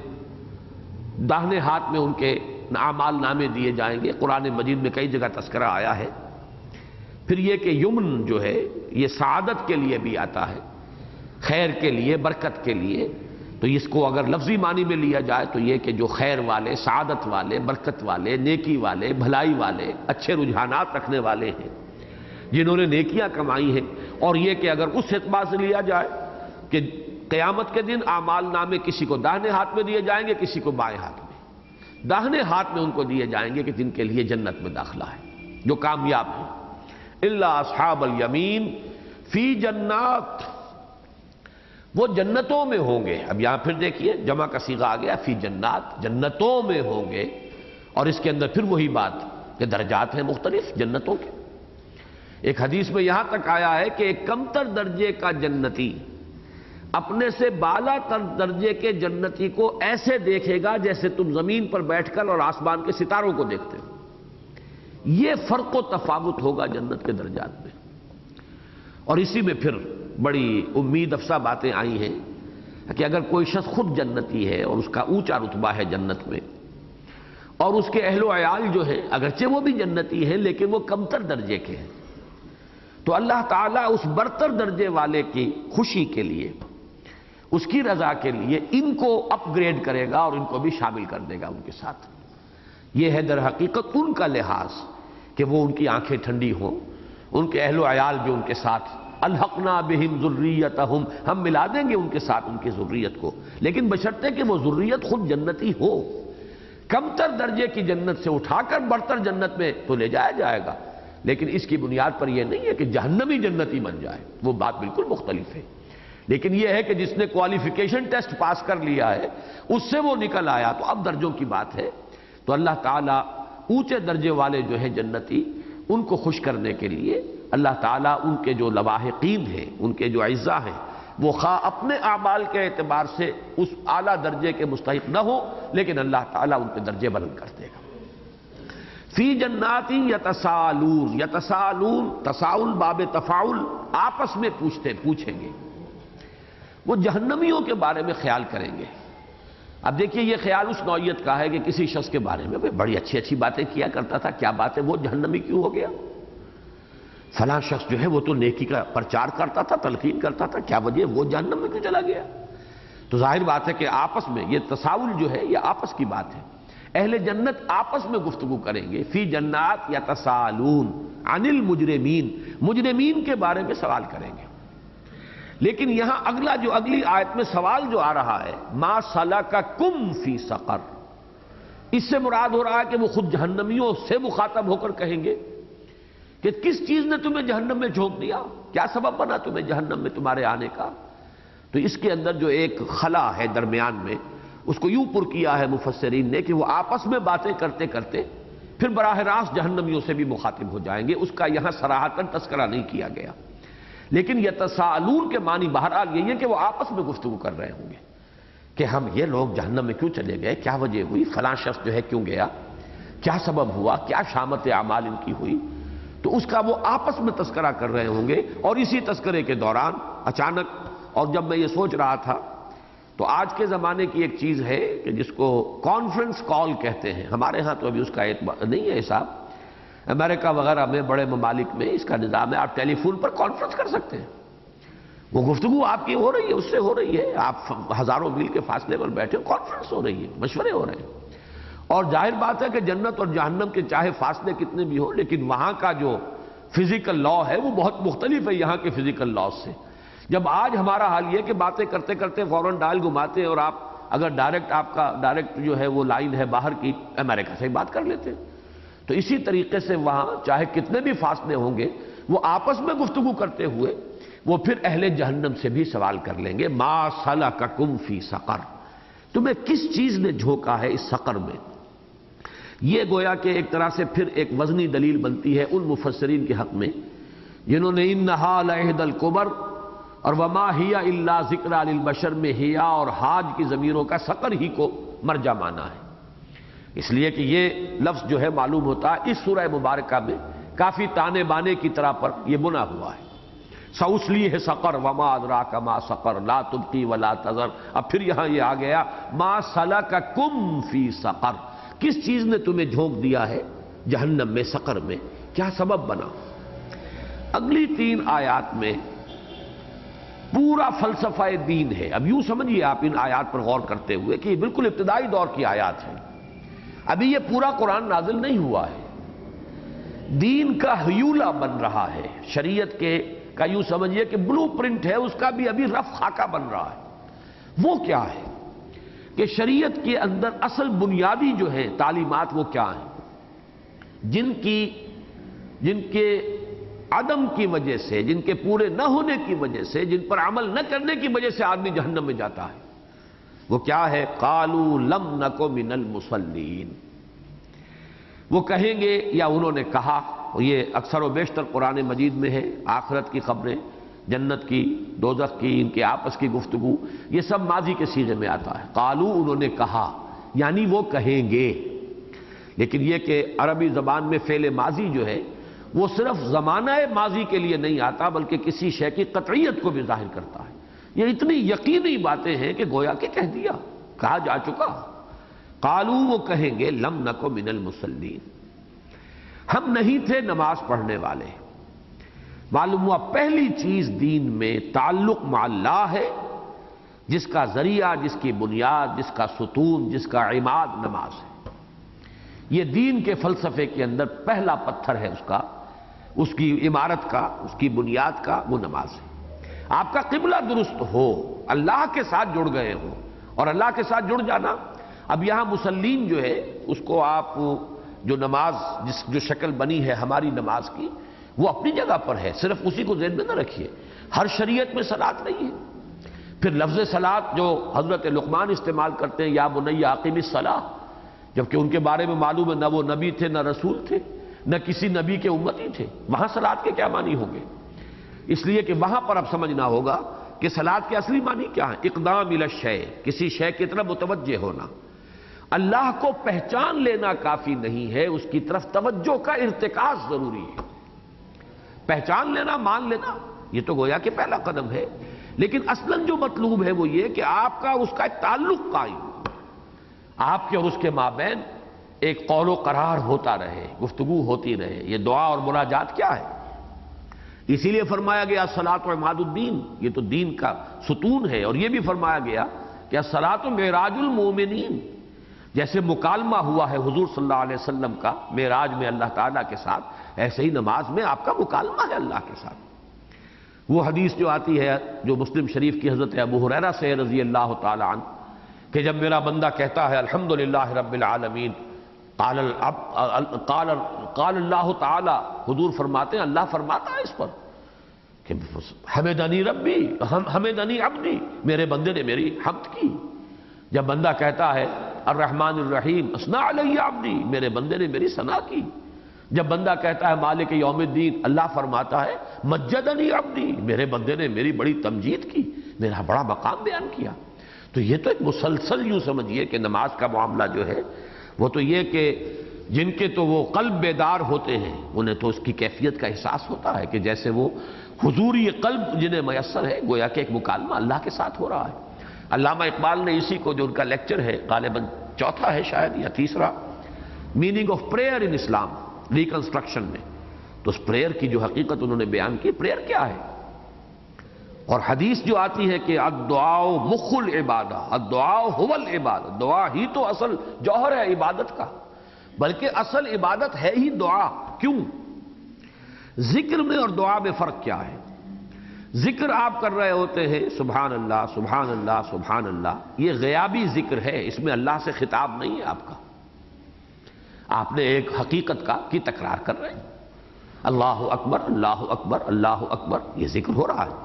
داہنے ہاتھ میں ان کے اعمال نامے دیے جائیں گے، قرآن مجید میں کئی جگہ تذکرہ آیا ہے۔ پھر یہ کہ یمن جو ہے یہ سعادت کے لیے بھی آتا ہے، خیر کے لیے، برکت کے لیے، تو اس کو اگر لفظی معنی میں لیا جائے تو یہ کہ جو خیر والے، سعادت والے، برکت والے، نیکی والے، بھلائی والے، اچھے رجحانات رکھنے والے ہیں، جنہوں نے نیکیاں کمائی ہیں۔ اور یہ کہ اگر اس اعتبار سے لیا جائے کہ قیامت کے دن اعمال نامے کسی کو داہنے ہاتھ میں دیے جائیں گے، کسی کو بائیں ہاتھ میں۔ داہنے ہاتھ میں ان کو دیے جائیں گے کہ جن کے لیے جنت میں داخلہ ہے، جو کامیاب ہیں۔ الا اصحاب الیمین فی جنات، وہ جنتوں میں ہوں گے۔ اب یہاں پھر دیکھیے جمع کا صیغہ آ گیا، فی جنات، جنتوں میں ہوں گے، اور اس کے اندر پھر وہی بات کہ درجات ہیں مختلف جنتوں کے۔ ایک حدیث میں یہاں تک آیا ہے کہ ایک کمتر درجے کا جنتی اپنے سے بالا تر درجے کے جنتی کو ایسے دیکھے گا جیسے تم زمین پر بیٹھ کر اور آسمان کے ستاروں کو دیکھتے ہو۔ یہ فرق و تفاوت ہوگا جنت کے درجات میں۔ اور اسی میں پھر بڑی امید افزا باتیں آئی ہیں کہ اگر کوئی شخص خود جنتی ہے اور اس کا اونچا رتبہ ہے جنت میں، اور اس کے اہل و عیال جو ہیں اگرچہ وہ بھی جنتی ہیں لیکن وہ کمتر درجے کے ہیں، تو اللہ تعالیٰ اس برتر درجے والے کی خوشی کے لیے، اس کی رضا کے لیے ان کو اپ گریڈ کرے گا اور ان کو بھی شامل کر دے گا ان کے ساتھ۔ یہ ہے در حقیقت ان کا لحاظ کہ وہ ان کی آنکھیں ٹھنڈی ہوں، ان کے اہل و عیال جو ان کے ساتھ، الحقنا بہم ذریتہم، ہم ملا دیں گے ان کے ساتھ ان کی ذریت کو، لیکن بشرطے کہ وہ ذریت خود جنتی ہو۔ کمتر درجے کی جنت سے اٹھا کر برتر جنت میں تو لے جایا جائے گا، لیکن اس کی بنیاد پر یہ نہیں ہے کہ جہنمی جنتی بن جائے، وہ بات بالکل مختلف ہے۔ لیکن یہ ہے کہ جس نے کوالیفیکیشن ٹیسٹ پاس کر لیا ہے اس سے وہ نکل آیا، تو اب درجوں کی بات ہے۔ تو اللہ تعالیٰ اونچے درجے والے جو ہیں جنتی، ان کو خوش کرنے کے لیے اللہ تعالیٰ ان کے جو لواحقین ہیں، ان کے جو اعزاء ہیں، وہ خواہ اپنے اعمال کے اعتبار سے اس اعلیٰ درجے کے مستحق نہ ہو، لیکن اللہ تعالیٰ ان کے درجے بلند کر دے گا۔ فی جنات یتساءلون، یتساءلون تساؤل باب تفاعل، آپس میں پوچھیں گے، وہ جہنمیوں کے بارے میں خیال کریں گے۔ اب دیکھیے یہ خیال اس نوعیت کا ہے کہ کسی شخص کے بارے میں بڑی اچھی اچھی باتیں کیا کرتا تھا، کیا بات ہے وہ جہنمی کیوں ہو گیا؟ فلاں شخص جو ہے وہ تو نیکی کا پرچار کرتا تھا، تلقین کرتا تھا، کیا وجہ وہ جہنم میں کیوں چلا گیا؟ تو ظاہر بات ہے کہ آپس میں یہ تساؤل جو ہے یہ آپس کی بات ہے، اہل جنت آپس میں گفتگو کریں گے۔ فی جنات یتساءلون عن المجرمین، مجرمین کے بارے میں سوال کریں گے۔ لیکن یہاں اگلی آیت میں سوال جو آ رہا ہے، ما سلککم فی سقر، اس سے مراد ہو رہا ہے کہ وہ خود جہنمیوں سے مخاطب ہو کر کہیں گے کہ کس چیز نے تمہیں جہنم میں جھونک دیا، کیا سبب بنا تمہیں جہنم میں تمہارے آنے کا؟ تو اس کے اندر جو ایک خلا ہے درمیان میں، اس کو یوں پر کیا ہے مفسرین نے کہ وہ آپس میں باتیں کرتے کرتے پھر براہ راست جہنمیوں سے بھی مخاطب ہو جائیں گے، اس کا یہاں صراحتاً تذکرہ نہیں کیا گیا۔ لیکن یتساءلون کے معنی بہرحال یہی ہے کہ وہ آپس میں گفتگو کر رہے ہوں گے کہ ہم یہ لوگ جہنم میں کیوں چلے گئے، کیا وجہ ہوئی، فلاں شخص جو ہے کیوں گیا، کیا سبب ہوا، کیا شامت اعمال ان کی ہوئی، تو اس کا وہ آپس میں تذکرہ کر رہے ہوں گے۔ اور اسی تذکرے کے دوران اچانک، اور جب میں یہ سوچ رہا تھا تو آج کے زمانے کی ایک چیز ہے کہ جس کو کانفرنس کال کہتے ہیں، ہمارے ہاں تو ابھی اس کا نہیں ہے حساب، امریکہ وغیرہ میں بڑے ممالک میں اس کا نظام ہے، آپ ٹیلی فون پر کانفرنس کر سکتے ہیں، وہ گفتگو آپ کی ہو رہی ہے، اس سے ہو رہی ہے، آپ ہزاروں میل کے فاصلے پر بیٹھے ہو، کانفرنس ہو رہی ہے، مشورے ہو رہے ہیں۔ اور ظاہر بات ہے کہ جنت اور جہنم کے چاہے فاصلے کتنے بھی ہو، لیکن وہاں کا جو فزیکل لا ہے وہ بہت مختلف ہے یہاں کے فزیکل لا سے۔ جب آج ہمارا حال یہ کہ باتیں کرتے کرتے فوراً ڈائل گھماتے ہیں، اور آپ اگر ڈائریکٹ جو ہے وہ لائن ہے باہر کی، امریکہ سے ہی بات کر لیتے ہیں، تو اسی طریقے سے وہاں چاہے کتنے بھی فاصلے ہوں گے، وہ آپس میں گفتگو کرتے ہوئے وہ پھر اہل جہنم سے بھی سوال کر لیں گے، ما سلککم فی سقر، تمہیں کس چیز نے جھونکا ہے اس سقر میں۔ یہ گویا کہ ایک طرح سے پھر ایک وزنی دلیل بنتی ہے ان مفسرین کے حق میں جنہوں نے انہا لعہد الکبر اور وما ہی الا ذکر للبشر میں ہیا اور حاج کی ضمیروں کا سقر ہی کو مرجع مانا ہے، اس لیے کہ یہ لفظ جو ہے معلوم ہوتا ہے اس سورہ مبارکہ میں کافی تانے بانے کی طرح پر یہ بنا ہوا ہے۔ سَأُصْلِيهِ سَقَرَ وَمَا أَدْرَاكَ مَا سَقَرَ لَا تُبْقِي وَلَا تَذَرُ۔ اب پھر یہاں یہ آ گیا مَا سَلَكَكُمْ فِي سَقَرَ، کس چیز نے تمہیں جھونک دیا ہے جہنم میں، سقر میں، کیا سبب بنا۔ اگلی 3 آیات میں پورا فلسفہ دین ہے۔ اب یوں سمجھیے آپ ان آیات پر غور کرتے ہوئے کہ یہ بالکل ابتدائی دور کی آیات ہیں، ابھی یہ پورا قرآن نازل نہیں ہوا ہے، دین کا ہیولہ بن رہا ہے، شریعت کا یوں سمجھیے کہ بلو پرنٹ ہے، اس کا بھی ابھی رف خاکہ بن رہا ہے۔ وہ کیا ہے کہ شریعت کے اندر اصل بنیادی جو ہے تعلیمات وہ کیا ہیں، جن کے عدم کی وجہ سے، جن کے پورے نہ ہونے کی وجہ سے، جن پر عمل نہ کرنے کی وجہ سے آدمی جہنم میں جاتا ہے، وہ کیا ہے؟ قالوا لم نک من المصلین، وہ کہیں گے یا انہوں نے کہا، یہ اکثر و بیشتر قرآن مجید میں ہے، آخرت کی خبریں، جنت کی، دوزخ کی، ان کے آپس کی گفتگو، یہ سب ماضی کے صیغے میں آتا ہے۔ قالوا انہوں نے کہا، یعنی وہ کہیں گے، لیکن یہ کہ عربی زبان میں فعل ماضی جو ہے وہ صرف زمانہ ماضی کے لیے نہیں آتا بلکہ کسی شے کی قطعیت کو بھی ظاہر کرتا ہے۔ یہ اتنی یقینی باتیں ہیں کہ گویا کہ کہہ دیا، کہا جا چکا۔ قالوا وہ کہیں گے لم نک من المصلین، ہم نہیں تھے نماز پڑھنے والے۔ معلوم ہوا پہلی چیز دین میں تعلق مع اللہ ہے، جس کا ذریعہ، جس کی بنیاد، جس کا ستون، جس کا عماد نماز ہے۔ یہ دین کے فلسفے کے اندر پہلا پتھر ہے اس کی عمارت کا، اس کی بنیاد کا، وہ نماز ہے۔ آپ کا قبلہ درست ہو، اللہ کے ساتھ جڑ گئے ہو، اور اللہ کے ساتھ جڑ جانا، اب یہاں مسلین جو ہے اس کو آپ جو نماز جو شکل بنی ہے ہماری نماز کی، وہ اپنی جگہ پر ہے، صرف اسی کو ذہن میں نہ رکھیے، ہر شریعت میں صلاۃ نہیں ہے۔ پھر لفظ صلاۃ جو حضرت لقمان استعمال کرتے ہیں، یا بنی اقیم الصلاۃ، جبکہ ان کے بارے میں معلوم ہے نہ وہ نبی تھے، نہ رسول تھے، نہ کسی نبی کے امتی تھے، وہاں صلاۃ کے کیا معنی ہوں گے؟ اس لیے کہ وہاں پر اب سمجھنا ہوگا کہ صلاۃ کے اصلی معنی کیا ہے؟ اقدام الی الشیء، کسی شے کی طرف متوجہ ہونا۔ اللہ کو پہچان لینا کافی نہیں ہے، اس کی طرف توجہ کا ارتکاز ضروری ہے۔ پہچان لینا، مان لینا، یہ تو گویا کہ پہلا قدم ہے، لیکن اصلاً جو مطلوب ہے وہ یہ کہ آپ کا اس کا ایک تعلق قائم، آپ کے اور اس کے مابین ایک قول و قرار ہوتا رہے، گفتگو ہوتی رہے۔ یہ دعا اور مناجات کیا ہے؟ اسی لیے فرمایا گیا الصلاۃ عماد الدین، یہ تو دین کا ستون ہے، اور یہ بھی فرمایا گیا کہ الصلاۃ معراج المومنین، جیسے مکالمہ ہوا ہے حضور صلی اللہ علیہ وسلم کا معراج میں اللہ تعالیٰ کے ساتھ، ایسے ہی نماز میں آپ کا مکالمہ ہے اللہ کے ساتھ۔ وہ حدیث جو آتی ہے جو مسلم شریف کی حضرت ابو ہریرہ سے رضی اللہ تعالی عنہ کہ جب میرا بندہ کہتا ہے الحمدللہ رب العالمین، قال اللہ تعالی، حضور فرماتے ہیں، اللہ فرماتا ہے اس پر کہ حمدنی ربی، حمدنی عبدی، میرے بندے نے میری حمد کی۔ جب بندہ کہتا ہے الرحمن الرحیم، اثنا علی عبدی، میرے بندے نے میری ثنا کی۔ جب بندہ کہتا ہے مالک یوم الدین، اللہ فرماتا ہے مجدنی عبدی، میرے بندے نے میری بڑی تمجید کی، میرا بڑا مقام بیان کیا۔ تو یہ تو ایک مسلسل یوں سمجھیے کہ نماز کا معاملہ جو ہے وہ تو یہ کہ جن کے تو وہ قلب بیدار ہوتے ہیں انہیں تو اس کی کیفیت کا احساس ہوتا ہے کہ جیسے وہ حضوری قلب جنہیں میسر ہے، گویا کہ ایک مکالمہ اللہ کے ساتھ ہو رہا ہے۔ علامہ اقبال نے اسی کو، جو ان کا لیکچر ہے غالباً چوتھا ہے شاید یا تیسرا، meaning of prayer in Islam, reconstruction میں، تو اس پریئر کی جو حقیقت انہوں نے بیان کی، پریئر کیا ہے؟ اور حدیث جو آتی ہے کہ الدعاء مخ العبادہ، الدعاء هو العبادہ، دعا ہی تو اصل جوہر ہے عبادت کا، بلکہ اصل عبادت ہے ہی دعا۔ کیوں؟ ذکر میں اور دعا میں فرق کیا ہے؟ ذکر آپ کر رہے ہوتے ہیں سبحان اللہ سبحان اللہ سبحان اللہ، یہ غیابی ذکر ہے، اس میں اللہ سے خطاب نہیں ہے آپ کا، آپ نے ایک حقیقت کی تکرار کر رہے ہیں، اللہ اکبر اللہ اکبر اللہ اکبر، یہ ذکر ہو رہا ہے،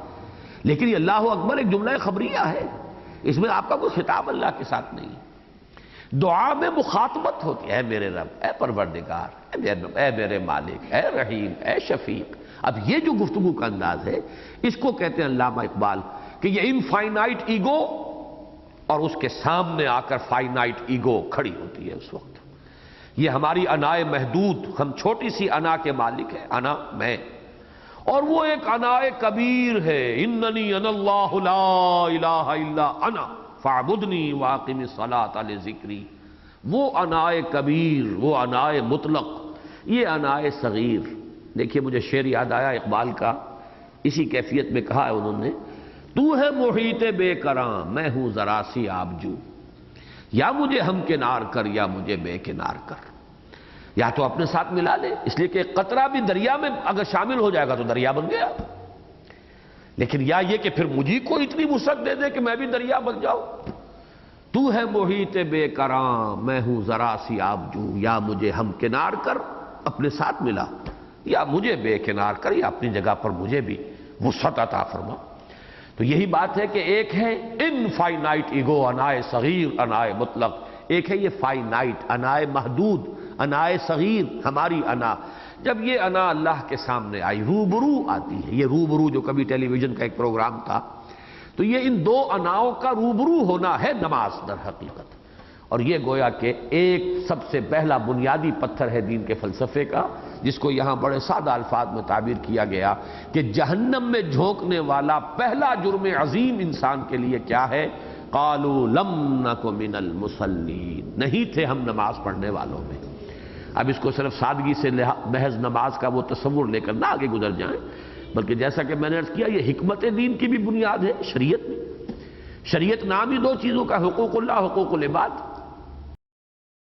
لیکن یہ اللہ اکبر ایک جملہ خبریہ ہے، اس میں آپ کا کوئی خطاب اللہ کے ساتھ نہیں ہے۔ دعا میں مخاطبت ہوتی ہے، اے میرے رب، اے پروردگار، اے میرے مالک، اے رحیم، اے شفیق۔ اب یہ جو گفتگو کا انداز ہے، اس کو کہتے ہیں علامہ اقبال کہ یہ انفائنائٹ ایگو اور اس کے سامنے آ کر فائنائٹ ایگو کھڑی ہوتی ہے اس وقت۔ یہ ہماری انائے محدود، ہم چھوٹی سی انا کے مالک ہیں، انا میں، اور وہ ایک انائے کبیر ہے، اننی انا اللہ لا الہ الا انا فاعبدنی واقم الصلاۃ لذکری۔ وہ انائے کبیر، وہ انائے مطلق، یہ انائے صغیر۔ دیکھیے مجھے شعر یاد آیا اقبال کا، اسی کیفیت میں کہا ہے انہوں نے، تو ہے محیط بے کراں میں ہوں ذرا سی آبجو، یا مجھے ہم کنار کر یا مجھے بے کنار کر۔ یا تو اپنے ساتھ ملا لے، اس لیے کہ قطرہ بھی دریا میں اگر شامل ہو جائے گا تو دریا بن گیا، لیکن یا یہ کہ پھر مجھے کو اتنی وسعت دے دے کہ میں بھی دریا بن جاؤں۔ تو ہے محیط بے کراں میں ہوں ذرا سی آبجو، یا مجھے ہم کنار کر اپنے ساتھ ملا، یا مجھے بے کنار کر، یا اپنی جگہ پر مجھے بھی وسعت عطا فرما۔ تو یہی بات ہے کہ ایک ہے انفائنائٹ ایگو، انائے صغیر انائے مطلق، ایک ہے یہ فائنائٹ انائے محدود انائے صغیر ہماری انا۔ جب یہ انا اللہ کے سامنے آئی، روبرو آتی ہے، یہ روبرو جو کبھی ٹیلی ویژن کا ایک پروگرام تھا، تو یہ ان دو اناؤں کا روبرو ہونا ہے نماز در حقیقت۔ اور یہ گویا کہ ایک سب سے پہلا بنیادی پتھر ہے دین کے فلسفے کا، جس کو یہاں بڑے سادہ الفاظ میں تعبیر کیا گیا کہ جہنم میں جھونکنے والا پہلا جرم عظیم انسان کے لیے کیا ہے؟ قالوا لم نک من المصلین، نہیں تھے ہم نماز پڑھنے والوں میں۔ اب اس کو صرف سادگی سے محض نماز کا وہ تصور لے کر نہ آگے گزر جائیں، بلکہ جیسا کہ میں نے عرض کیا، یہ حکمت دین کی بھی بنیاد ہے شریعت میں۔ شریعت نام ہی دو چیزوں کا، حقوق اللہ حقوق العباد۔